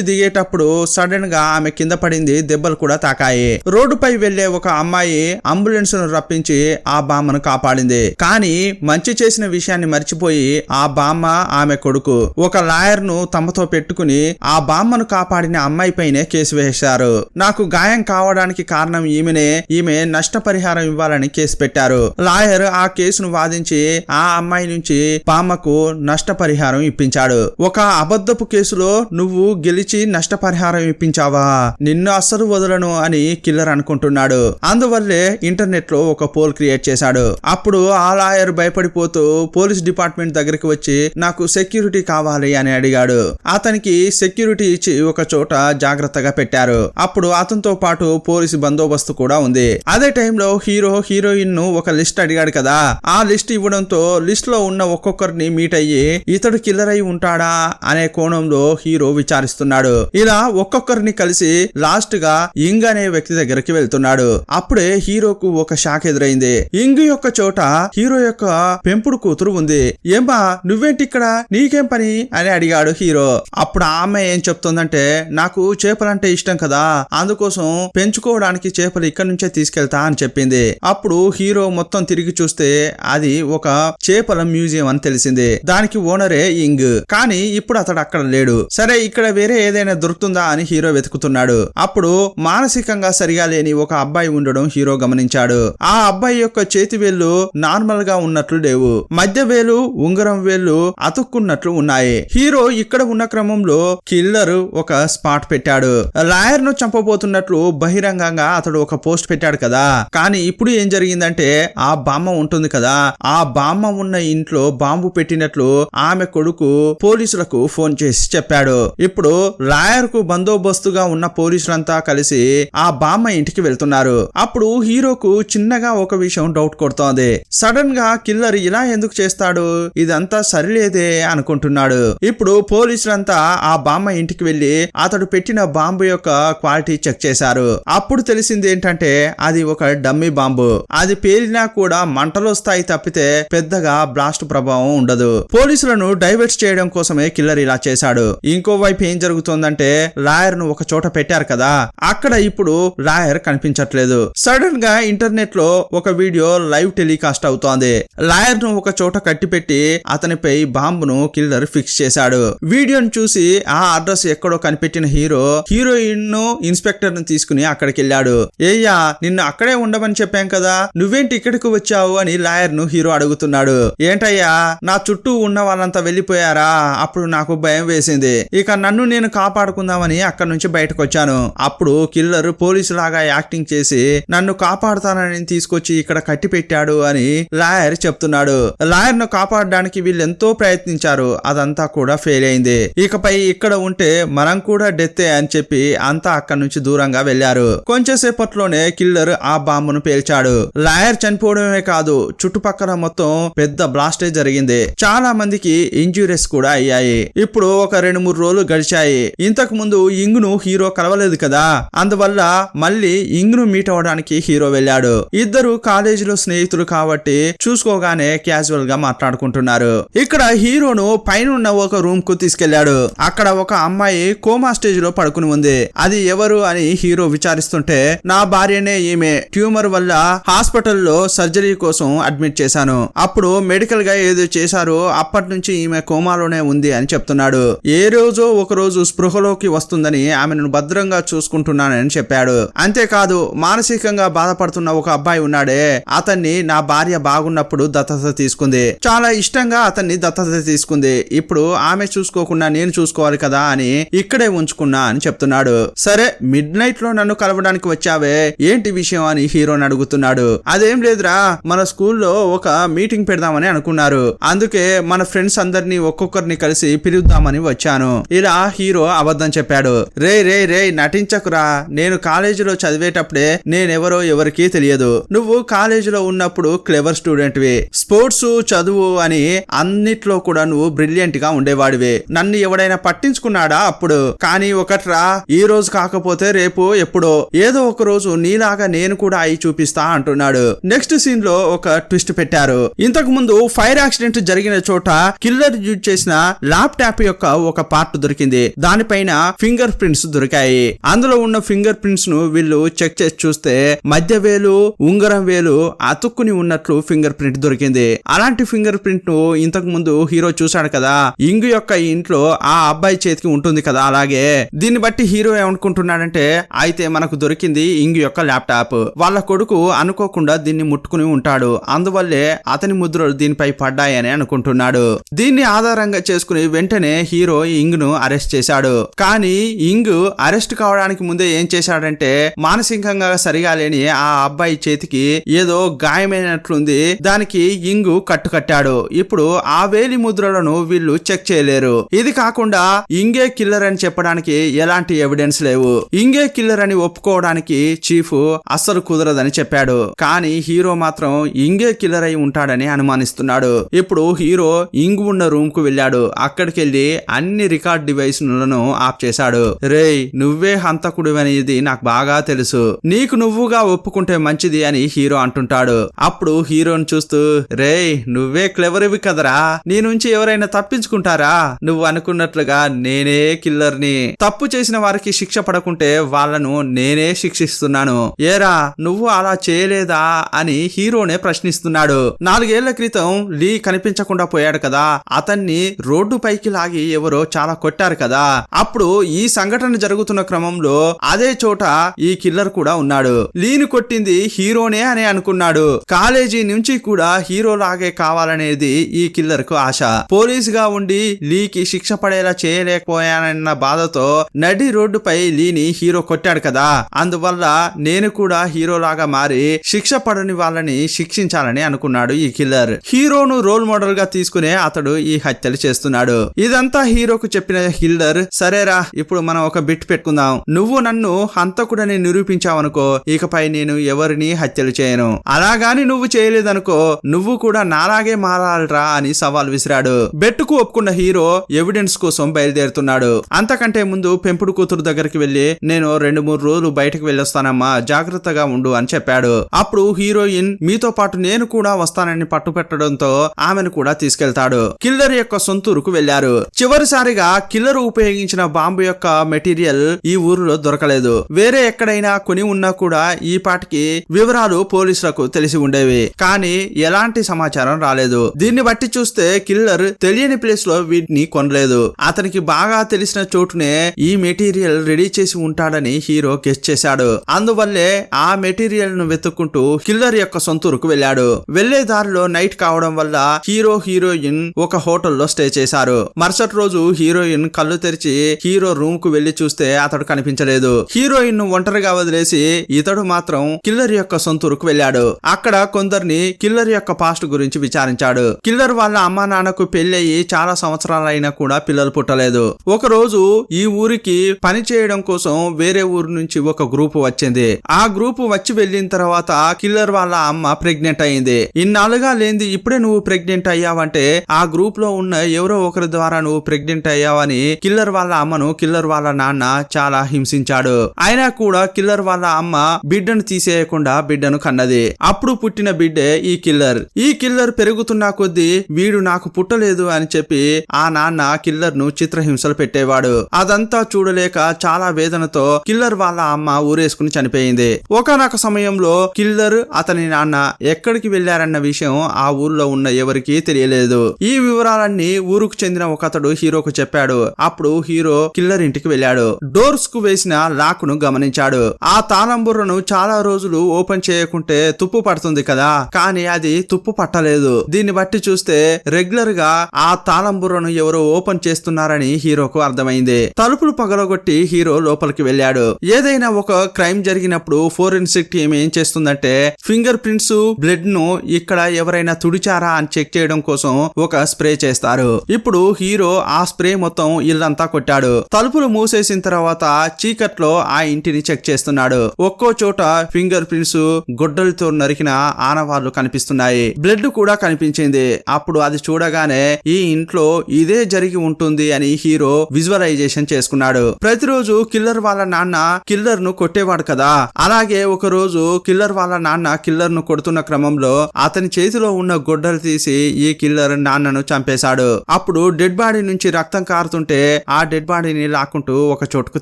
దిగేటప్పుడు సడన్ గా ఆమె కింద పడింది, దెబ్బలు కూడా తాకాయి. రోడ్డుపై వెళ్లే ఒక అమ్మాయి అంబులెన్స్ ను రప్పించి ఆ బామ్మను కాపాడింది. కానీ మంచి చేసిన విషయాన్ని మర్చిపోయి ఆ బామ్మ ఆమె కొడుకు ఒక లాయర్ ను తమతో పెట్టుకుని ఆ బామ్మను కాపాడిన అమ్మాయి పైనే కేసు వేశారు. నాకు గాయం కావడానికి కారణం ఈమెనే, ఈమె నష్టపరిహారం ఇవ్వాలని కేసు పెట్టారు. లాయర్ ఆ కేసును వాదించి ఆ అమ్మాయి నుంచి బామ్మకు నష్టపరిహారం ఇప్పించాడు. ఒక అబద్ధపు కేసులో నువ్వు గెలిచి నష్టపరిహారం ఇప్పించావా, నిన్ను అస్సలు వదలను అని కిల్లర్ అనుకుంటున్నాడు. అందువల్లే ఇంటర్నెట్ లో ఒక పోల్ క్రియేట్ చేశాడు. అప్పుడు ఆ లాయర్ భయపడిపోతూ పోలీస్ డిపార్ట్మెంట్ దగ్గరికి వచ్చి నాకు సెక్యూరిటీ కావాలి అని అడిగాడు. అతనికి సెక్యూరిటీ ఇచ్చి ఒక చోట జాగ్రత్తగా పెట్టారు. అప్పుడు అతనితో పాటు పోలీసు బందోబస్తు కూడా ఉంది. అదే టైంలో హీరో హీరోయిన్ ను ఒక లిస్ట్ అడిగాడు కదా, ఆ లిస్ట్ ఇవ్వడంతో లిస్ట్ లో ఉన్న ఒక్కొక్కరిని మీట్ అయ్యి ఇతడు కిల్లర్ అయి ఉంటాడా అనే కోణంలో హీరో విచారిస్తున్నాడు. ఇలా ఒక్కొక్క ఒక్కొక్కరిని కలిసి లాస్ట్ గా ఇంగ్ అనే వ్యక్తి దగ్గరికి వెళ్తున్నాడు. అప్పుడే హీరోకు ఒక షాక్ ఎదురైంది. ఇంగ్ యొక్క చోట హీరో యొక్క పెంపుడు కూతురు ఉంది. ఏమ్మా నువ్వేంటి ఇక్కడ, నీకేం పని అని అడిగాడు హీరో. అప్పుడు ఆమె ఏం చెప్తుందంటే, నాకు చేపలంటే ఇష్టం కదా, అందుకోసం పెంచుకోవడానికి చేపలు ఇక్కడ నుంచే తీసుకెళ్తా అని చెప్పింది. అప్పుడు హీరో మొత్తం తిరిగి చూస్తే అది ఒక చేపల మ్యూజియం అని తెలిసింది. దానికి ఓనరే ఇంగ్. కానీ ఇప్పుడు అతడు అక్కడ లేడు. సరే ఇక్కడ వేరే ఏదైనా దొరుకుతుందా అని హీరో వెతుకుతున్నాడు. అప్పుడు మానసికంగా సరిగా లేని ఒక అబ్బాయి ఉండడం హీరో గమనించాడు. ఆ అబ్బాయి యొక్క చేతి వేళ్లు నార్మల్ గా ఉన్నట్లు లేవు, మధ్య వేలు ఉంగరం వేళ్లు అతుక్కున్నట్లు ఉన్నాయి. హీరో ఇక్కడ ఉన్న క్రమంలో కిల్లర్ ఒక స్పాట్ పెట్టాడు. లాయర్ ను చంపబోతున్నట్లు బహిరంగంగా అతడు ఒక పోస్ట్ పెట్టాడు కదా. కానీ ఇప్పుడు ఏం జరిగిందంటే, ఆ బామ్మ ఉంటుంది కదా, ఆ బామ్మ ఉన్న ఇంట్లో బాంబు పెట్టినట్లు ఆమె కొడుకు పోలీసులకు ఫోన్ చేసి చెప్పాడు. ఇప్పుడు లాయర్ కు బందోబస్తుగా ఉన్న పోలీసులంతా కలిసి ఆ బామ్మ ఇంటికి వెళ్తున్నారు. అప్పుడు హీరోకు చిన్నగా ఒక విషయం డౌట్ కొడుతోంది. సడన్ గా కిల్లర్ ఇలా ఎందుకు చేస్తాడు, ఇదంతా సరిలేదే అనుకుంటున్నాడు. ఇప్పుడు పోలీసులంతా ఆ బామ్మ ఇంటికి వెళ్లి అతడు పెట్టిన బాంబు యొక్క క్వాలిటీ చెక్ చేశారు. అప్పుడు తెలిసింది ఏంటంటే, అది ఒక డమ్మీ బాంబు. అది పేలినా కూడా మంటలు వస్తాయి తప్పితే పెద్దగా బ్లాస్ట్ ప్రభావం ఉండదు. పోలీసులను డైవర్ట్ చేయడం కోసమే కిల్లర్ ఇలా చేశాడు. ఇంకోవైపు ఏం జరుగుతోందంటే, లాయర్ ను ఒక చోట పెట్టారు కదా, అక్కడ ఇప్పుడు లాయర్ కనిపించట్లేదు. సడన్ గా ఇంటర్నెట్ లో ఒక వీడియో లైవ్ టెలికాస్ట్ అవుతోంది. లాయర్ ను ఒక చోట కట్టిపెట్టి అతనిపై బాంబును కిల్లర్ ఫిక్స్ చేశాడు. వీడియోను చూసి ఆ అడ్రస్ ఎక్కడో కనిపెట్టిన హీరో హీరోయిన్ ను ఇన్స్పెక్టర్ ను తీసుకుని అక్కడికి వెళ్ళాడు. ఏయ్యా నిన్ను అక్కడే ఉండమని చెప్పాం కదా, నువ్వేంటి ఇక్కడికి వచ్చావు అని లాయర్ ను హీరో అడుగుతున్నాడు. ఏంటయ్యా నా చుట్టూ ఉన్న వాళ్ళంతా వెళ్ళిపోయారా, అప్పుడు నాకు భయం వేసింది, ఇక నన్ను నేను కాపాడుకుందామని అక్కడి నుంచి బయటకు వచ్చాను. అప్పుడు కిల్లర్ పోలీసు లాగా యాక్టింగ్ చేసి నన్ను కాపాడుతానని తీసుకొచ్చి ఇక్కడ కట్టి పెట్టాడు అని లాయర్ చెప్తున్నాడు. లాయర్ ను కాపాడడానికి వీళ్ళెంతో ప్రయత్నించారు, అదంతా కూడా ఫెయిల్ అయింది. ఇకపై ఇక్కడ ఉంటే మనం కూడా డెత్తే అని చెప్పి అంతా అక్కడి నుంచి దూరంగా వెళ్లారు. కొంచెం సేపట్లోనే కిల్లర్ ఆ బాంబును పేల్చాడు. లాయర్ చనిపోవడమే కాదు, చుట్టుపక్కల మొత్తం పెద్ద బ్లాస్టే జరిగింది. చాలా మందికి ఇంజురీస్ కూడా అయ్యాయి. ఇప్పుడు ఒక 2-3 రోజులు గడిచాయి. ఇంతకు ముందు ఇంగ్ ను హీరో కలవలేదు కదా, అందువల్ల మళ్ళీ ఇంగ్ ను మీట్ అవడానికి హీరో వెళ్ళాడు. ఇద్దరు కాలేజీలో స్నేహితులు కాబట్టి చూసుకోగానే క్యాజువల్ గా మాట్లాడుకుంటున్నారు. ఇక్కడ హీరోను పైన ఉన్న ఒక రూమ్ కు తీసుకెళ్లాడు. అక్కడ ఒక అమ్మాయి కోమా స్టేజ్ లో పడుకుని ఉంది. అది ఎవరు అని హీరో విచారిస్తుంటే, నా భార్యనే, ఈమె ట్యూమర్ వల్ల హాస్పిటల్లో సర్జరీ కోసం అడ్మిట్ చేశాను, అప్పుడు మెడికల్ గా ఏదో చేశారు, అప్పటి నుంచి ఈమె కోమాలోనే ఉంది అని చెప్తున్నాడు. ఏ రోజో ఒక రోజు స్పృహలోకి వస్తుందని ఆమెను భద్రంగా చూసుకుంటున్నానని చెప్పాడు. అంతేకాదు మానసికంగా బాధపడుతున్న ఒక అబ్బాయి ఉన్నాడే, అతన్ని నా భార్య బాగున్నప్పుడు దత్తత తీసుకుంది, చాలా ఇష్టంగా అతన్ని దత్తత తీసుకుంది, ఇప్పుడు ఆమె చూసుకోకుండా నేను చూసుకోవాలి కదా అని ఇక్కడే ఉంచుకున్నా అని చెప్తున్నాడు. సరే మిడ్ నైట్ లో నన్ను కలవడానికి వచ్చావే, ఏంటి విషయం అని హీరోని అడుగుతున్నాడు. అదేం లేదురా, మన స్కూల్లో ఒక మీటింగ్ పెడదామని అనుకున్నారు, అందుకే మన ఫ్రెండ్స్ అందరినీ ఒక్కొక్కరిని కలిసి పిలుద్దామని వచ్చాను. ఇలా హీరో అబద్ధం చెప్పాడు. రే రే రే నటించకురా, నేను కాలేజీలో చదివేటప్పుడే నేనెవరో ఎవరికీ తెలియదు, నువ్వు కాలేజీలో ఉన్నప్పుడు క్లెవర్ స్టూడెంట్ వి, స్పోర్ట్స్ చదువు అని అన్నిట్లో కూడా నువ్వు బ్రిలియంట్ గా ఉండేవాడివి, నన్ను ఎవడైనా పట్టించుకున్నాడా అప్పుడు, కానీ ఒకట్రా, ఈ రోజు కాకపోతే రేపు ఎప్పుడో ఏదో ఒక రోజు నీలాగా నేను కూడా అయి చూపిస్తా అంటున్నాడు. నెక్స్ట్ సీన్ లో ఒక ట్విస్ట్ పెట్టారు. ఇంతకు ముందు ఫైర్ యాక్సిడెంట్ జరిగిన చోట కిల్లర్ యూజ్ చేసిన ల్యాప్టాప్ యొక్క ఒక పార్ట్ దొరికింది. దానిపైన ఫింగర్ ప్రింట్స్ దొరికాయి. అందులో ఉన్న ఫింగర్ ప్రింట్స్ ను వీళ్ళు చెక్ చేసి చూస్తే మధ్య వేలు ఉంగరం వేలు అతుక్కుని ఉన్నట్లు ఫింగర్ ప్రింట్ దొరికింది. అలాంటి ఫింగర్ ప్రింట్ ను ఇంతకు ముందు హీరో చూశాడు కదా, ఇంగ్ యొక్క ఇంట్లో ఆ అబ్బాయి చేతికి ఉంటుంది కదా, అలాగే దీన్ని బట్టి హీరో ఏమనుకుంటున్నాడంటే, అయితే మనకు దొరికింది ఇంగ్ యొక్క ల్యాప్టాప్, వాళ్ళ కొడుకు అనుకోకుండా దీన్ని ముట్టుకుని ఉంటాడు, అందువల్లే అతని ముద్రలు దీనిపై పడ్డాయని అనుకుంటున్నాడు. దీన్ని ఆధారంగా చేసుకుని వెంటనే హీరో ఇంగ్ ను అరెస్ట్ చేశాడు. కానీ ఇంగ్ అరెస్ట్ కావడానికి ముందే ఏం చేశాడంటే, మానసికంగా సరిగా లేని ఆ అబ్బాయి చేతికి ఏదో గాయమైనట్లుంది, దానికి ఇంగ్ కట్టాడు. ఇప్పుడు ఆ వేలి ముద్రలను వీళ్ళు చెక్ చేయలేరు. ఇది కాకుండా ఇంగే కిల్లర్ అని చెప్పడానికి ఎలాంటి ఎవిడెన్స్ లేవు. ఇంగే కిల్లర్ అని ఒప్పుకోవడానికి చీఫ్ అస్సలు కుదరదని చెప్పాడు. కానీ హీరో మాత్రం ఇంగే కిల్లర్ అయి ఉంటాడని అనుమానిస్తున్నాడు. ఇప్పుడు హీరో ఇంగ్ ఉన్న రూమ్ కు వెళ్ళాడు. అక్కడికి వెళ్లి అన్ని రికార్డ్ డివైస్ లను ఆఫ్ చేశాడు. రేయ్ నువ్వే హంతకుడు అనేది నాకు బాగా తెలుసు, నీకు నువ్వుగా ఒప్పుకుంటే మంచిది అని హీరో అంటుంటాడు. అప్పుడు హీరోని చూస్తూ రేయ్ నువ్వే క్లెవరివి కదరా, నీ నుంచి ఎవరైనా తప్పించుకుంటారా, నువ్వు అనుకున్నట్లుగా నేనే కిల్లర్ని, తప్పు చేసిన వారికి శిక్ష పడకుంటే వాళ్ళను నేనే శిక్షిస్తున్నాను, ఏరా నువ్వు అలా చేయలేదా అని హీరోనే ప్రశ్నిస్తున్నాడు. 4 ఏళ్ల క్రితం లీ కనిపించకుండా పోయాడు కదా, అతన్ని రోడ్డు పైకి లాగి ఎవరో చాలా కొట్టారు కదా, అప్పుడు ఈ సంఘటన జరుగుతున్న క్రమంలో అదే చోట ఈ కిల్లర్ కూడా ఉన్నాడు. లీని కొట్టింది హీరోనే అని అనుకున్నాడు. కాలేజీ నుంచి కూడా హీరో లాగే కావాలనేది ఈ కిల్లర్ కు ఆశ. పోలీస్ గా ఉండి లీకి శిక్ష పడేలా చేయలేకపోయానన్న బాధతో నడి రోడ్డుపై లీని హీరో కొట్టాడు కదా, అందువల్ల నేను కూడా హీరో లాగా మారి శిక్ష పడని వాళ్ళని శిక్షించాలని అనుకున్నాడు ఈ కిల్లర్. హీరోను రోల్ మోడల్ గా తీసుకునే అతడు ఈ హత్యలు చేస్తున్నాడు. ఇదంతా హీరోకు చెప్పిన కిల్లర్ సరేరా ఇప్పుడు మనం ఒక బిట్ పెట్టుకుందాం, నువ్వు నన్ను హంతకుడని నిరూపించావనుకో ఇకపై నేను ఎవరిని హత్యలు చేయను, అలాగాని నువ్వు చేయలేదనుకో నువ్వు కూడా నాలాగే మారాలరా అని సవాల్ విసిరాడు. బెట్టుకు ఒప్పుకున్న హీరో ఎవిడెన్స్ కోసం బయలుదేరుతున్నాడు. అంతకంటే ముందు పెంపుడు కూతురు దగ్గరికి వెళ్లి నేను 2-3 రోజులు బయటకు వెళ్ళొస్తానమ్మా జాగ్రత్తగా ఉండు అని చెప్పాడు. అప్పుడు హీరోయిన్ మీతో పాటు నేను కూడా వస్తానని పట్టు పెట్టడంతో ఆమెను కూడా తీసుకెళ్తాడు. కిల్లర్ యొక్క సొంతూరుకు వెళ్లారు. చివరిసారిగా కిల్లర్ ఉపయోగించిన బాంబు యొక్క మెటీరియల్ ఈ ఊరిలో దొరకలేదు. వేరే ఎక్కడైనా కొని ఉన్నా కూడా ఈ పాటికి వివరాలు పోలీసులకు తెలిసి ఉండేవి, కానీ ఎలాంటి సమాచారం రాలేదు. దీన్ని బట్టి చూస్తే కిల్లర్ తెలియని ప్లేస్ లో వీటిని కొనలేదు, అతనికి బాగా తెలిసిన చోటునే ఈ మెటీరియల్ రెడీ చేసి ఉంటాడని హీరో గెస్ చేశాడు. అందువల్లే ఆ మెటీరియల్ ను వెతుక్కుంటూ కిల్లర్ యొక్క సొంతూరుకు వెళ్ళాడు. వెళ్లే దారిలో నైట్ కావడం వల్ల హీరో హీరోయిన్ ఒక హోటల్లో స్టే చేశారు. మరుసటి రోజు హీరోయిన్ కళ్ళు తెరిచి హీరో రూమ్ కు వెళ్లి చూస్తే అతడు కనిపించలేదు. హీరోయిన్ ను ఒంటరిగా వదిలేసి ఇతడు మాత్రం కిల్లర్ యొక్క సొంతూరుకు వెళ్ళాడు. అక్కడ కొందరిని కిల్లర్ యొక్క పాస్ట్ గురించి విచారించాడు. కిల్లర్ వాళ్ళ అమ్మా నాన్నకు పెళ్లయ్యి చాలా సంవత్సరాలైనా కూడా పిల్లలు పుట్టలేదు. ఒక రోజు ఈ ఊరికి పని చేయడం కోసం వేరే ఊరు నుంచి ఒక గ్రూప్ వచ్చింది. ఆ గ్రూప్ వచ్చి వెళ్లిన తర్వాత కిల్లర్ వాళ్ళ అమ్మ ప్రెగ్నెంట్ అయింది. ఇన్నాళ్ళుగా లేంది ఇప్పుడే నువ్వు ప్రెగ్నెంట్ అయ్యావంటే ఆ గ్రూప్ లో ఉన్న ఎవరో ఒకరి ద్వారా నువ్వు ప్రెగ్నెంట్ అయ్యావని కిల్లర్ వాళ్ళ అమ్మను కిల్లర్ వాళ్ళ నాన్న చాలా హింసించాడు. అయినా కూడా కిల్లర్ వాళ్ళ అమ్మ బిడ్డను తీసేయకుండా బిడ్డను కన్నది. అప్పుడు పుట్టిన బిడ్డే ఈ కిల్లర్. ఈ కిల్లర్ పెరుగుతున్న కొద్దీ వీడు నాకు పుట్టలేదు అని చెప్పి ఆ నాన్న కిల్లర్ ను చిత్రహింసలు పెట్టేవాడు. అదంతా చూడలేక చాలా వేదనతో కిల్లర్ వాళ్ళ అమ్మ ఊరేసుకుని చనిపోయింది. ఒకనొక సమయంలో కిల్లర్ అతని నాన్న ఎక్కడికి వెళ్లారన్న విషయం ఆ ఊర్లో ఉన్న ఎవరికీ తెలియలేదు. ఈ వివరాలన్నీ ఊరుకు చెందిన ఒకతడు హీరోకు చెప్పాడు. అప్పుడు హీరో కిల్లర్ ఇంటికి వెళ్ళాడు. డోర్స్ కు వేసిన లాక్ ను గమనించాడు. ఆ తాళం బుర్రను చాలా రోజులు ఓపెన్ చేయకుంటే తుప్పు పడుతుంది కదా, కానీ అది తుప్పు పట్టలేదు. దీన్ని బట్టి చూస్తే రెగ్యులర్ గా ఆ తాళం బుర్రను ఎవరో ఓపెన్ చేస్తున్నారని హీరోకు అర్థమైంది. తలుపులు పగలగొట్టి హీరో లోపలికి వెళ్ళాడు. ఏదైనా ఒక క్రైమ్ జరిగినప్పుడు ఫోరెన్సిక్ టీమ్ ఏం చేస్తుందంటే ఫింగర్ ప్రింట్స్, బ్లడ్ ను ఇక్కడ ఎవరైనా తుడిచారా అని చెక్ చేయడం కోసం ఒక స్ప్రే చేస్తారు. ఇప్పుడు హీరో ఆ స్ప్రే మొత్తం ఇల్లంతా కొట్టాడు. తలుపులు మూసేసిన తర్వాత చీకట్లో ఆ ఇంటిని చెక్ చేస్తున్నాడు. ఒక్కో చోట ఫింగర్ ప్రింట్స్, గొడ్డలతో నరికిన ఆనవాళ్లు కనిపిస్తున్నాయి. బ్లడ్ కూడా కనిపించింది. అప్పుడు అది చూడగానే ఈ ఇంట్లో ఇదే జరిగి ఉంటుంది అని హీరో విజువలైజేషన్ చేసుకున్నాడు. ప్రతిరోజు కిల్లర్ వాళ్ళ నాన్న కిల్లర్ ను కొట్టేవాడు కదా, అలాగే ఒక రోజు కిల్లర్ వాళ్ళ నాన్న కిల్లర్ ను కొడుతున్న క్రమంలో అతని చేతిలో ఉన్న గొడ్డలు తీసి ఈ కిల్లర్ నాన్నను చంపేశాడు. అప్పుడు డెడ్ బాడీ నుంచి రక్తం కారుతుంటే ఆ డెడ్ బాడీని లాక్కుంటూ ఒక చోటుకు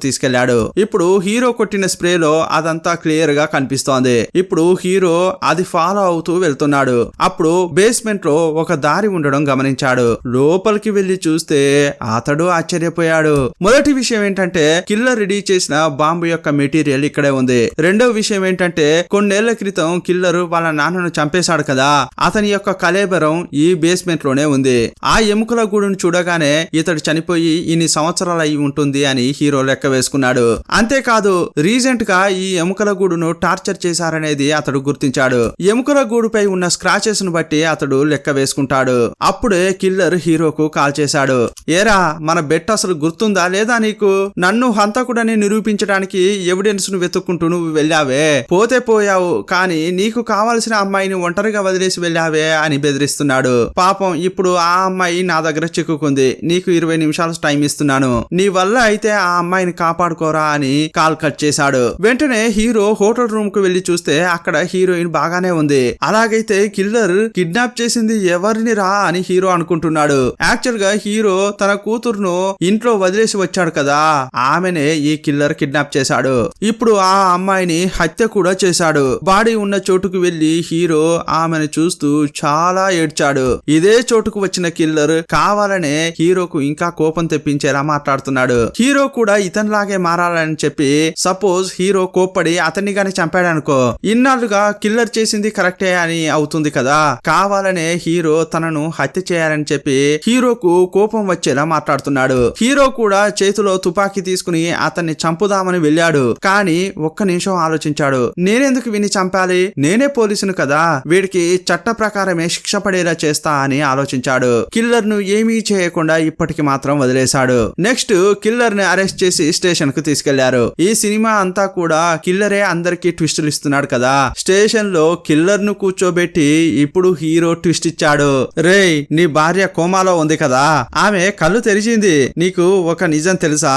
తీసుకెళ్లాడు. ఇప్పుడు హీరో కొట్టిన స్ప్రేలో అదంతా క్లియర్ గా కనిపిస్తోంది. ఇప్పుడు హీరో అది ఫాలో అవుతూ వెళ్తున్నాడు. అప్పుడు బేస్మెంట్ లో ఒక దారి ఉండడం గమనించాడు. లోపలికి వెళ్లి చూస్తే అతడు ఆశ్చర్యపోయాడు. మొదటి విషయం ఏంటంటే కిల్లర్ రెడీ చేసిన బాంబు యొక్క మెటీరియల్ ఇక్కడే ఉంది. రెండవ విషయం ఏంటంటే కొన్నేళ్ల క్రితం కిల్లర్ వాళ్ళ నాన్నను చంపేశాడు కదా, అతని యొక్క కళేబరం ఈ బేస్మెంట్ లోనే ఉంది. ఆ ఎముకల గూడును చూడగానే ఇతడు చనిపోయి ఇన్ని సంవత్సరాలు అయి ఉంటుంది అని హీరో లెక్క వేసుకున్నాడు. అంతేకాదు రీసెంట్ గా ఈ ఎముకల గూడును టార్చర్ చేశారనేది అతడు గుర్తించాడు. ఎముకల గూడుపై ఉన్న స్క్రాచెస్ ను బట్టి అతడు లెక్క వేసుకుంటాడు. అప్పుడే కిల్లర్ హీరోకు కాల్ చేశాడు. ఏరా మన బెట్ అసలు గుర్తుందా లేదా నీకు? నన్ను హంతకుడని నిరూపించడానికి ఎవిడెన్స్ ను వెతుక్కుంటూ నువ్వు వెళ్ళావే, పోతే పోయావు, కానీ నీకు కావాల్సిన అమ్మాయిని ఒంటరిగా వదిలేసి వెళ్ళావే అని బెదిరిస్తున్నాడు. పాపం ఇప్పుడు ఆ అమ్మాయి నా దగ్గర చిక్కుకుంది. నీకు 20 నిమిషాలు టైం ఇస్తున్నాను. నీ వల్ల అయితే ఆ అమ్మాయిని కాపాడుకోరా అని కాల్ కట్ చేశాడు. వెంటనే హీరో హోటల్ రూమ్ కు వెళ్లి చూస్తే అక్కడ హీరోయిన్ బాగానే ఉంది. అలాగైతే కిల్లర్ కిడ్నాప్ చేసింది ఎవరిని రా అని హీరో అనుకుంటున్నాడు. యాక్చువల్ గా హీరో తన కూతురును ఇంట్లో వదిలేసి వచ్చాడు కదా, ఆమెనే ఈ కిల్లర్ కిడ్నాప్ చేశాడు. ఇప్పుడు ఆ అమ్మాయిని హత్య కూడా చేశాడు. బాడీ ఉన్న చోటుకు వెళ్లి హీరో ఆమెను చూస్తూ చాలా ఏడ్చాడు. ఇదే చోటుకు వచ్చిన కిల్లర్ కావాలనే హీరోకు ఇంకా కోపం తెప్పించేలా మాట్లాడుతున్నాడు. హీరో కూడా ఇతనిలాగే మారాలని చెప్పి సపోజ్ హీరో కోప్పడి అతన్ని గాని చంపాడనుకో, ఇన్నాళ్ళుగా కిల్లర్ చేసింది కరెక్టే అని అవుతుంది కదా. కావాలనే హీరో తనను హత్య చేయాలని చెప్పి హీరోకు కోపం వచ్చేలా మాట్లాడుతున్నాడు. హీరో కూడా చేతిలో తుపాకీ తీసుకుని అతన్ని చంపుదామని వెళ్ళాడు. కానీ ఒక్క నిమిషం ఆలోచించాడు. నేనెందుకు విని చంపాలి, నేనే పోలీసును కదా, వీడికి చట్ట ప్రకారమే శిక్ష పడేలా చేస్తా అని ఆలోచించాడు. కిల్లర్ ను ఏమీ చేయకుండా ఇప్పటికి మాత్రం వదిలేశాడు. నెక్స్ట్ కిల్లర్ ని అరెస్ట్ చేసి స్టేషన్ కు తీసుకెళ్లారు. ఈ సినిమా అంతా కూడా కిల్లరే అందరికి ట్విస్టులు ఇస్తున్నాడు కదా. స్టేషన్ లో కిల్లర్ ను కూర్చోబెట్టి ఇప్పుడు హీరో ట్విస్ట్ ఇచ్చాడు. రేయ్, నీ భార్య కోమాలో ఉంది కదా, ఆమె కళ్ళు తెరిచింది. నీకు ఒక నిజం తెలుసా,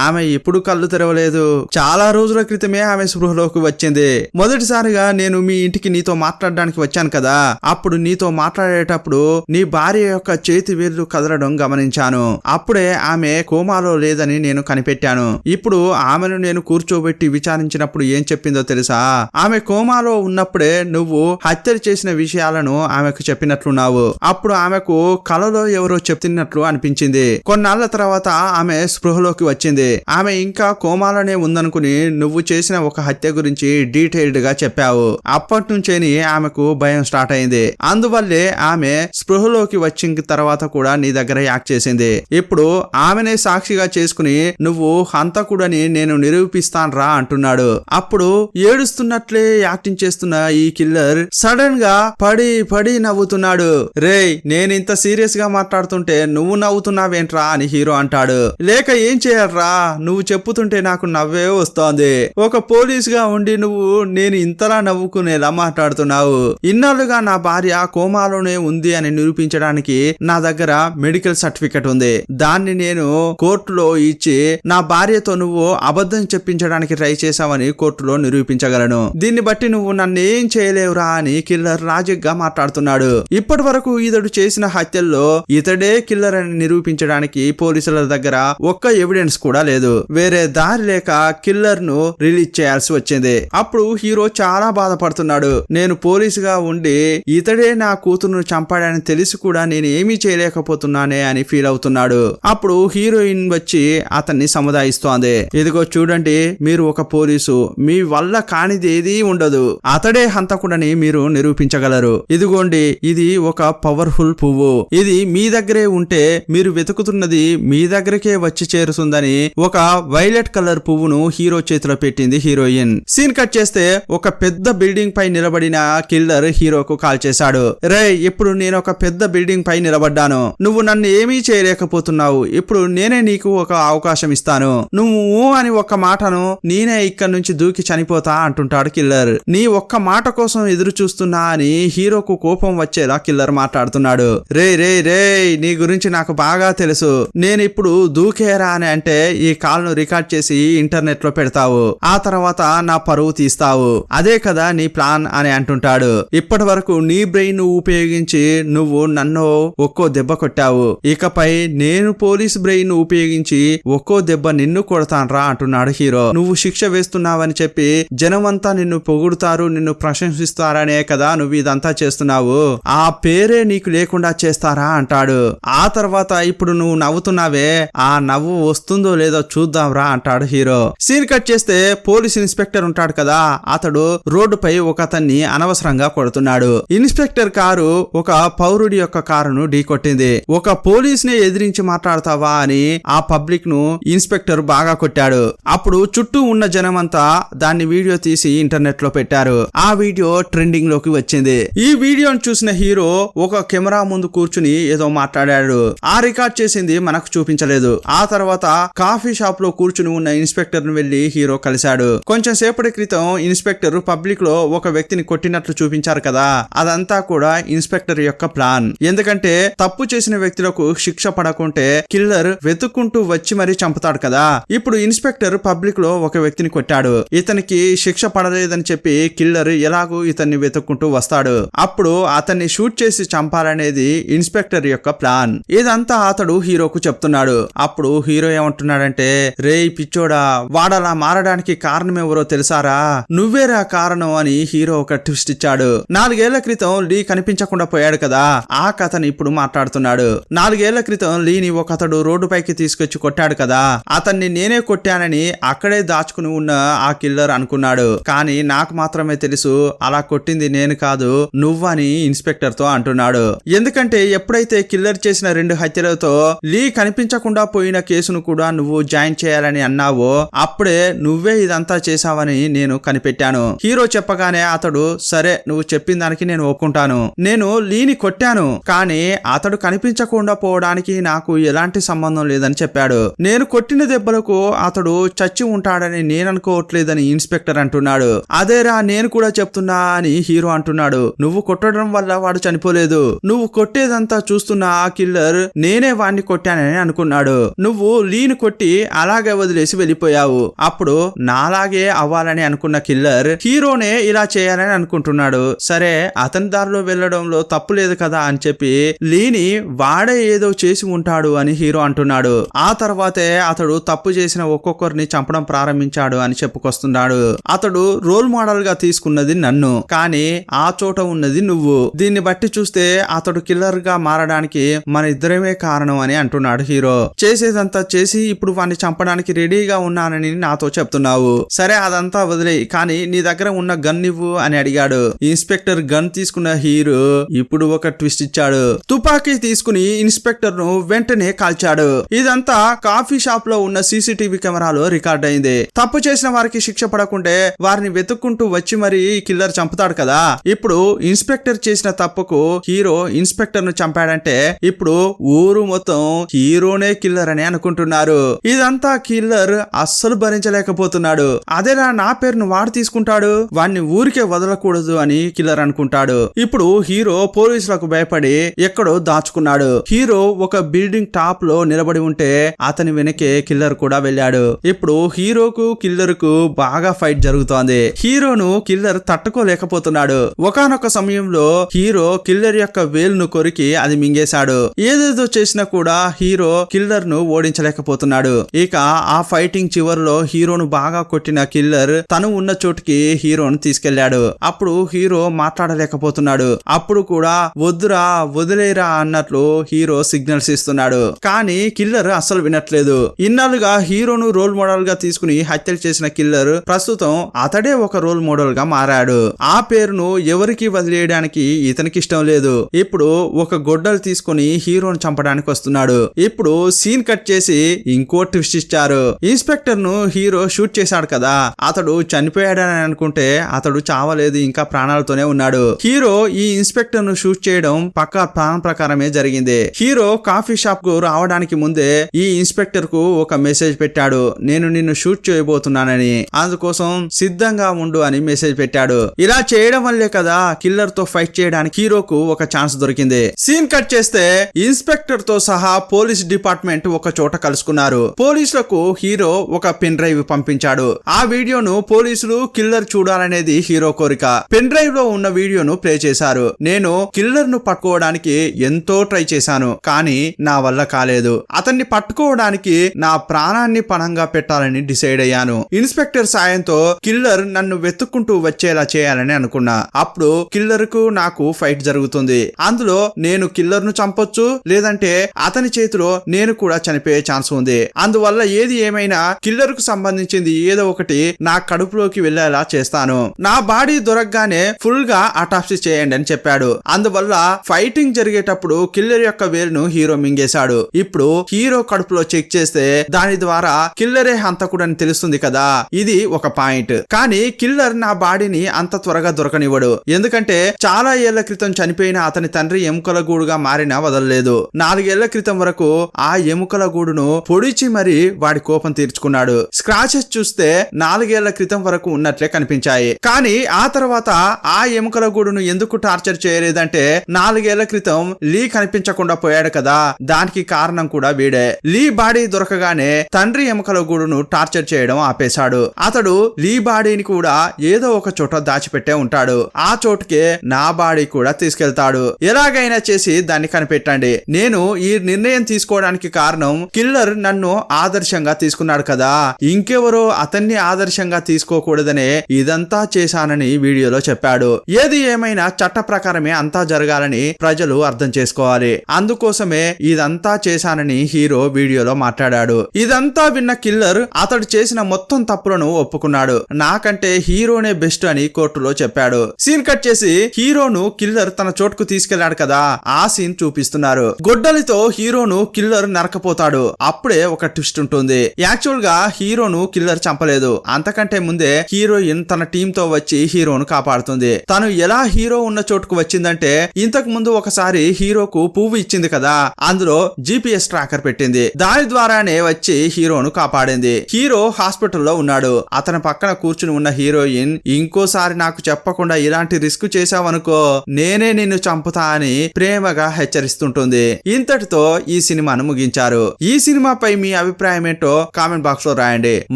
ఆమె ఇప్పుడు కళ్ళు తెరవలేదు, చాలా రోజుల క్రితమే ఆమె స్పృహలోకి వచ్చింది. మొదటిసారిగా నేను మీ ఇంటికి నీతో మాట్లాడడానికి వచ్చాను కదా, అప్పుడు నీతో మాట్లాడేటప్పుడు నీ భార్య యొక్క చేతి వేళ్లు కదలడం గమనించాను. అప్పుడే ఆమె కోమాలో లేదని నేను కనిపెట్టాను. ఇప్పుడు ఆమెను నేను కూర్చోబెట్టి విచారించినప్పుడు ఏం చెప్పిందో తెలుసా, ఆమె కోమాలో ఉన్నప్పుడే నువ్వు హత్యలు చేసిన విషయాలను ఆమెకు చెప్పినట్లున్నావు. అప్పుడు ఆమెకు కలలో ఎవరో చెప్తున్నట్లు అనిపించింది. కొన్నాళ్ల తర్వాత ఆమె స్పృహలోకి వచ్చింది. ఆమె ఇంకా కోమాలోనే ఉందనుకుని నువ్వు చేసిన ఒక హత్య గురించి డీటెయిల్డ్ గా చెప్పావు. అప్పటి నుంచేని ఆమెకు భయం స్టార్ట్ అయింది. అందువల్లే ఆమె స్పృహలోకి వచ్చిన తర్వాత కూడా నీ దగ్గర యాక్ట్ చేసింది. ఇప్పుడు ఆమెనే సాక్షిగా చేసుకుని నువ్వు హంతకుడని నేను నిరూపిస్తాను రా అంటున్నాడు. అప్పుడు ఏడుస్తున్నట్లే యాక్టింగ్ చేస్తున్న ఈ కిల్లర్ సడన్ గా పడి పడి నవ్వుతున్నాడు. రేయ్, నేను ఇంత సీరియస్ గా మాట్లాడుతుంటే నువ్వు నవ్వుతున్నావేంట్రా అని హీరో అంటాడు. లేక ఏం చేయాలరా, నువ్వు చెప్పుతుంటే నాకు నవ్వే వస్తోంది. ఒక పోలీస్ గా ఉండి నువ్వు నేను ఇంతలా నవ్వుకునేలా మాట్లాడుతున్నావు. ఇన్నాళ్ళుగా నా భార్య కోమాలోనే ఉంది అని నిరూపించడానికి నా దగ్గర మెడికల్ సర్టిఫికెట్ ఉంది. దాన్ని నేను కోర్టులో ఇచ్చి నా భార్యతో నువ్వు అబద్ధం చెప్పించడానికి ట్రై చేశావని కోర్టులో నిరూపించగలను. దీన్ని బట్టి నువ్వు నన్ను ఏం చేయలేవురా అని కిల్లర్ లాజిక్ గా మాట్లాడుతున్నాడు. ఇప్పటి వరకు ఇతడు చేసిన హత్యల్లో ఇతడే కిల్లర్ అని నిరూపించడానికి పోలీసుల దగ్గర ఒక్క ఎవిడెన్స్ కూడా లేదు. వేరే దారి లేక కిల్లర్ ను రిలీజ్ చేయాల్సి వచ్చింది. అప్పుడు హీరో చాలా బాధపడుతున్నాడు. నేను పోలీసుగా ఉండి ఇతడే నా కూతురును చంపాడని తెలిసి కూడా నేను ఏమీ చేయలేకపోతున్నానే అని ఫీల్ అవుతున్నాడు. అప్పుడు హీరోయిన్ వచ్చి అతన్ని సముదాయిస్తోంది. ఇదిగో చూడండి, మీరు ఒక పోలీసు, మీ వల్ల కానిది ఏదీ ఉండదు, అతడే హంతకుడని మీరు నిరూపించగలరు. ఇదిగోండి, ఇది ఒక పవర్ఫుల్ పువ్వు, ఇది మీ దగ్గరే ఉంటే మీరు వెతుకుతున్నది మీ దగ్గరకే వచ్చి చేరుతుందని ఒక వైలెట్ కలర్ పువ్వును హీరో చేతిలో పెట్టింది హీరోయిన్. సీన్ కట్ చేస్తే ఒక పెద్ద బిల్డింగ్ పై నిలబడిన కిల్లర్ హీరోకు కాల్ చేశాడు. రే, ఇప్పుడు నేను ఒక పెద్ద బిల్డింగ్ పై నిలబడ్డాను, నువ్వు నన్ను ఏమీ చేయలేకపోతున్నావు, ఇప్పుడు నేనే నీకు ఒక అవకాశం ఇస్తాను, నువ్వు అని ఒక్క మాటను నేనే ఇక్కడి నుంచి దూకి చనిపోతా అంటుంటాడు కిల్లర్. నీ ఒక్క మాట కోసం ఎదురు చూస్తున్నా అని హీరోకు కోపం వచ్చేలా కిల్లర్ మాట్లాడుతున్నాడు. రే రే రే, నీ గురించి నాకు బాగా తెలుసు, నేను ఇప్పుడు దూకేరా అని అంటే ఈ కాల్ ను రికార్డ్ చేసి ఇంటర్నెట్ లో పెడతావు, ఆ తర్వాత నా పరువు తీస్తావు, అదే కదా నీ ప్లాన్ అని అంటుంటాడు. ఇప్పటి వరకు నీ బ్రెయిన్ ఉపయోగించి నువ్వు నన్ను ఒక్కో దెబ్బ కొట్టావు, ఇకపై నేను పోలీస్ బ్రెయిన్ ఉపయోగించి ఒక్కో దెబ్బ నిన్ను కొడతాన్రా అంటున్నాడు హీరో. నువ్వు శిక్ష వేస్తున్నావని చెప్పి జనమంతా నిన్ను పొగుడుతారు, నిన్ను ప్రశంసిస్తారనే కదా నువ్వు ఇదంతా చేస్తున్నావు, ఆ పేరే నీకు లేకుండా చేస్తారా అంటాడు. ఆ తర్వాత ఇప్పుడు నువ్వు నవ్వుతున్నావే, ఆ నవ్వు వస్తుందో లేదో చూద్దాంరా అంటాడు హీరో. సీన్ కట్ చేస్తే పోలీస్ ఇన్స్పెక్టర్ ఉంటాడు కదా, అతడు రోడ్డుపై ఒక అతన్ని అనవసరంగా కొడుతున్నాడు. ఇన్స్పెక్టర్ కారు ఒక పౌరుడి యొక్క కారును ఢీకొట్టింది. ఒక పోలీస్ ని ఎదిరించి మాట్లాడతావా అని ఆ పబ్లిక్ ను ఇన్స్పెక్టర్ బాగా కొట్టాడు. అప్పుడు చుట్టూ ఉన్న జనమంతా దాన్ని వీడియో తీసి ఇంటర్నెట్ లో పెట్టారు. ఆ వీడియో ట్రెండింగ్ లోకి వచ్చింది. ఈ వీడియోను చూసిన హీరో ఒక కెమెరా ముందు కూర్చుని ఏదో మాట్లాడాడు. ఆ రికార్డ్ చేసింది మనకు చూపించలేదు. ఆ తర్వాత కాఫీ షాప్ లో కూర్చుని ఉన్న ఇన్స్పెక్టర్ ను వెళ్లి హీరో కలిశాడు. కొంచెం సేపటి క్రితం ఇన్స్పెక్టర్ పబ్లిక్ లో ఒక వ్యక్తిని కొట్టినట్లు చూపించారు కదా, అదంతా కూడా ఇన్స్పెక్టర్ యొక్క ప్లాన్. ఎందుకంటే తప్పు చేసిన వ్యక్తులకు శిక్ష పడకుంటే కిల్లర్ వెతుక్కుంటూ వచ్చి మరీ చంపుతాడు కదా. ఇప్పుడు ఇన్స్పెక్టర్ పబ్లిక్ లో ఒక వ్యక్తిని కొట్టాడు. ఇతనికి శిక్ష పడలేదని చెప్పి కిల్లర్ ఎలాగూ ఇతన్ని వెతుక్కుంటూ వస్తాడు. అప్పుడు అతన్ని షూట్ చేసి చంపాలనేది ఇన్స్పెక్టర్ యొక్క ప్లాన్. ఇదంతా అతడు హీరోకు చెప్తున్నాడు. అప్పుడు హీరో ఏమంటున్నాడంటే, రేయ్ పిచ్చోడా, వాడలా మారడానికి కారణం ఎవరో తెలుసారా, నువ్వేరా కారణం అని హీరో ఒక ట్విస్ట్ ఇచ్చాడు. 4 ఏళ్ల క్రితం లీ కనిపించకుండా పోయాడు కదా, ఆ కథని ఇప్పుడు మాట్లాడుతున్నాడు. 4 ఏళ్ల క్రితం లీని ఒకతడు రోడ్డుపైకి తీసుకొచ్చి కొట్టాడు కదా, అతన్ని నేనే కొట్టానని అక్కడే దాచుకుని ఉన్న ఆ కిల్లర్ అనుకున్నాడు. కానీ నాకు మాత్రమే తెలుసు అలా కొట్టింది నేను కాదు నువ్వని ఇన్స్పెక్టర్ తో అంటున్నాడు. ఎందుకంటే ఎప్పుడైతే కిల్లర్ చేసిన 2 హత్యలతో లీ కనిపించకుండా పోయిన కేసును కూడా నువ్వు జాయిన్ చేయాలని అన్నావో అప్పుడే నువ్వే ఇదంతా చేశావని నేను కనిపెట్టాను. హీరో చెప్పగానే అతడు, సరే నువ్వు చెప్పిన దానికి నేను ఒప్పుకుంటాను, నేను లీని కొట్టాను, కానీ అతడు కనిపించకుండా పోవడానికి నాకు ఎలాంటి సంబంధం లేదని చెప్పాడు. నేను కొట్టిన దెబ్బలకు అతడు చచ్చి ఉంటాడని నేను అనుకోవట్లేదని ఇన్స్పెక్టర్ అంటున్నాడు. అదేరా నేను కూడా చెప్తున్నా అని హీరో అంటున్నాడు. నువ్వు కొట్టడం వల్ల వాడు చనిపోలేదు, నువ్వు కొట్టేదంతా చూస్తున్న ఆ కిల్లర్ నేనే వాణ్ణి కొట్టానని అనుకున్నాడు. నువ్వు లీను కొట్టి అలాగే వదిలేసి వెళ్ళిపోయావు. అప్పుడు నాలాగే అవ్వాలని అనుకున్న కిల్లర్ హీరోనే ఇలా చేయాలని అనుకుంటున్నాడు. సరే అతని దారిలో వెళ్ళడంలో తప్పు లేదు కదా అని చెప్పి లీని వాడే ఏదో చేసి ఉంటాడు అని హీరో అంటున్నాడు. ఆ తర్వాతే అతడు తప్పు చేసిన ఒక్కొక్కరిని చంపడం ప్రారంభించాడు అని చెప్పుకొస్తున్నాడు. అతడు రోల్ మోడల్ గా తీసుకున్నది నన్ను, కానీ ఆ చోట ఉన్నది నువ్వు. దీన్ని బట్టి చూస్తే అతడు కిల్లర్ గా మారడానికి మన ఇద్దరమే కారణం అని అంటున్నాడు హీరో. చేసేదంతా చేసి ఇప్పుడు వాడిని చంపడానికి రెడీగా ఉన్నానని నాతో చెప్తున్నావు. సరే అదంతా వదిలేయి, కానీ నీ దగ్గర ఉన్న గన్ ఇవ్వు అని అడిగాడు. ఇన్స్పెక్టర్ గన్ తీసుకున్న హీరో ఇప్పుడు ఒక ట్విస్ట్ ఇచ్చాడు. తుపాకీ తీసుకుని ఇన్స్పెక్టర్ ను వెంటనే కాల్చాడు. ఇదంతా కాఫీ షాప్ లో ఉన్న సీసీటీవీ కెమెరాలో రికార్డ్ అయింది. తప్పు చేసిన వారికి శిక్ష పడకుంటే వారిని వెతుక్కుంటూ వచ్చి మరి కిల్లర్ చంపుతాడు కదా. ఇప్పుడు ఇన్స్పెక్టర్ చేసిన తప్పుకు హీరో ఇన్స్పెక్టర్ ను చంపాడంటే ఇప్పుడు ఊరు మొత్తం హీరోనే కిల్లర్ అని అనుకుంటున్నారు. ఇదంతా కిల్లర్ అస్సలు భరించలేకపోతున్నాడు. అదేలా నా పేరును వాడు తీసుకుంటాడు, వాణ్ణి ఊరికే వదలకూడదు అని కిల్లర్ అనుకుంటాడు. ఇప్పుడు హీరో పోలీసులకు భయపడి ఎక్కడో దాచుకున్నాడు. హీరో ఒక బిల్డింగ్ టాప్ లో నిలబడి ఉంటే అతని వెనకే కిల్లర్ కూడా వెళ్ళాడు. ఇప్పుడు హీరోకు కిల్లర్ కు బాగా ఫైట్ జరుగుతోంది. హీరోను కిల్లర్ తట్టుకోలేకపోతున్నాడు. ఒకానొక సమయంలో హీరో కిల్లర్ యొక్క వేలును కొరికి అది మింగేశాడు. ఏదేదో చేసినా కూడా హీరో కిల్లర్ ను ఓడించలేకపోతున్నాడు. ఇక ఆ ఫైటింగ్ చివరిలో హీరోను బాగా కొట్టిన కిల్లర్ తను ఉన్న చోటుకి హీరోను తీసుకెళ్లాడు. అప్పుడు హీరో మాట్లాడలేకపోతున్నాడు. అప్పుడు కూడా వద్దురా వదిలేరా అన్నట్లు హీరో సిగ్నల్స్ ఇస్తున్నాడు. కానీ కిల్లర్ అస్సలు వినట్లేదు. ఇన్నాళ్ళుగా హీరోను రోల్ మోడల్ గా తీసుకుని హత్యలు చేసిన కిల్లర్ ప్రస్తుతం అతడే ఒక రోల్ మోడల్ గా మారాడు. ఆ పేరును ఎవరికి వదిలేయడానికి ఇతనికి ఇష్టం లేదు. ఇప్పుడు ఒక గొడ్డలు తీసుకుని హీరోను చంపడానికి వస్తున్నాడు. ఇప్పుడు సీన్ కట్ చేసి ఇంకో ట్విస్ట్ ఇచ్చారు. ఇన్స్పెక్టర్ ను హీరో షూట్ చేశాడు కదా, అతడు చనిపోయాడని అనుకుంటే అతడు చావలేదు, ఇంకా ప్రాణాలతోనే ఉన్నాడు. హీరో ఈ ఇన్స్పెక్టర్ ను షూట్ చేయడం పక్కా ప్లాన్ ప్రకారమే జరిగింది. హీరో కాఫీ షాప్ కు రావడానికి ముందే ఈ ఇన్స్పెక్టర్ కు ఒక మెసేజ్ పెట్టాడు. నేను నిన్ను షూట్ చేయబోతున్నానని, అందుకోసం సిద్ధంగా ఉండు అని మెసేజ్ పెట్టాడు. ఇలా చేయడం వల్లే కదా కిల్లర్ తో ఫైట్ చేయడానికి హీరోకు ఒక ఛాన్స్ దొరికింది. సీన్ కట్ చేస్తే ఇన్స్పెక్టర్ తో సహా పోలీస్ డిపార్ట్మెంట్ ఒక చోట కలుసుకున్నారు. పోలీసులకు హీరో ఒక పెన్ డ్రైవ్ పంపించాడు. ఆ వీడియోను పోలీసులు కిల్లర్ చూడాలనేది హీరో కోరిక. పెన్ డ్రైవ్ లో ఉన్న వీడియోను ప్లే చేశారు. నేను కిల్లర్ ను పట్టుకోవడానికి ఎంతో ట్రై చేశాను, కానీ నా వల్ల కాలేదు. అతన్ని పట్టుకోవడానికి నా ప్రాణాన్ని పణంగా పెట్టాలని డిసైడ్ అయ్యాను. ఇన్స్పెక్టర్ సాయంతో కిల్లర్ నన్ను వెతుక్కుంటూ వచ్చేలా చేయాలని అనుకున్నా. అప్పుడు కిల్లర్ కు నాకు ఫైట్ జరుగుతుంది. అందులో నేను కిల్లర్ ను చంపొచ్చు, లేదంటే అతని చేతిలో నేను కూడా చనిపోయే ఛాన్స్ ఉంది. అందువల్ల ఏది ఏమైనా కిల్లర్ కు సంబంధించింది ఏదో ఒకటి నా కడుపులోకి వెళ్లేలా చేస్తాను. నా బాడీ దొరకగానే ఫుల్ గా అటాప్సీ చేయండి అని చెప్పాడు. అందువల్ల ఫైటింగ్ జరిగేటప్పుడు కిల్లర్ యొక్క వేలును హీరో మింగేశాడు. ఇప్పుడు హీరో కడుపులో చెక్ చేస్తే దాని ద్వారా కిల్లరే హంతకుడని తెలుస్తుంది కదా. ఇది ఒక పాయింట్. కానీ కిల్లర్ నా బాడీని అంత త్వరగా దొరకనివ్వడు. ఎందుకంటే చాలా ఏళ్ల క్రితం చనిపోయిన అతని తండ్రి ఎముకల గూడుగా మారినా వదలలేదు. 4 ఏళ్ల క్రితం వరకు ఆ ఎముకల గూడును పొడిచి మరి వాడి కోపం తీర్చుకున్నాడు. స్క్రాచెస్ చూస్తే 4 ఏళ్ల క్రితం వరకు ఉన్నట్లే కనిపించాయి. కానీ ఆ తర్వాత ఆ ఎముకల గూడును ఎందుకు టార్చర్ చేయలేదంటే 4 ఏళ్ల క్రితం లీ కనిపించకుండా పోయాడు కదా, దానికి కారణం కూడా వీడే. లీ బాడీ దొరకగానే తండ్రి ఎముకల గూడును టార్చర్ చేయడం ఆపేశాడు. అతడు లీ బాడీని కూడా ఏదో ఒక చోట దాచిపెట్టే ఉంటాడు. ఆ చోటుకే నా బాడీ కూడా తీసుకెళ్తాడు. ఎలాగైనా చేసి దాన్ని కనిపెట్టండి. నేను ఈ నిర్ణయం తీసుకోవడానికి కారణం కిల్లర్ నన్ను ఆదర్శంగా తీసుకున్నాడు కదా, ఇంకెవరో అతన్ని ఆదర్శంగా తీసుకోకూడదనే ఇదంతా చేశానని వీడియోలో చెప్పాడు. ఏది ఏమైనా చట్ట ప్రకారమే అంతా జరగాలని ప్రజలు అర్థం చేసుకోవాలి. అందుకోసమే ఇదంతా చేశానని హీరో వీడియోలో మాట్లాడాడు. ఇదంతా విన్న కిల్లర్ అతడు చేసిన మొత్తం తప్పులను ఒప్పుకున్నాడు. నాకంటే హీరోనే బెస్ట్ అని కోర్టులో చెప్పాడు. సీన్ కట్ చేసి హీరోను కిల్లర్ తన చోటుకు తీసుకెళ్లాడు కదా, ఆ సీన్ చూపిస్తున్నారు. గొడ్డలితో హీరోను కిల్లర్ నరకపోతాడు. అప్పుడే ఒక ట్విస్ట్ ఉంటుంది. యాక్చువల్ గా హీరోను కిల్లర్ చంపలేదు. అంతకంటే ముందే హీరోయిన్ తన టీమ్ తో వచ్చి హీరోను కాపాడుతుంది. తను ఎలా హీరో ఉన్న చోటుకు వచ్చిందంటే, ఇంతకు ముందు ఒకసారి హీరోకు పువ్వు ఇచ్చింది కదా, అందులో GPS ట్రాకర్ పెట్టింది. దాని ద్వారానే వచ్చి హీరోను కాపాడింది. హీరో హాస్పిటల్లో ఉన్నాడు. అతని పక్కన కూర్చుని ఉన్న హీరోయిన్, ఇంకోసారి నాకు చెప్పకుండా ఇలాంటి రిస్క్ చేశావనుకో నేనే నిన్ను చంపుతా అని ప్రేమగా హెచ్చరిస్తుంటుంది. ఇంతటితో ఈ సినిమాను ముగించారు. ఈ సినిమాపై మీ అభిప్రాయం ఏంటో కామెంట్ బాక్స్ లో రాయండి.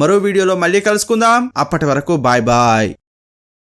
మరో వీడియోలో మళ్ళీ కలుసుకుందాం. అప్పటి వరకు బాయ్ బాయ్.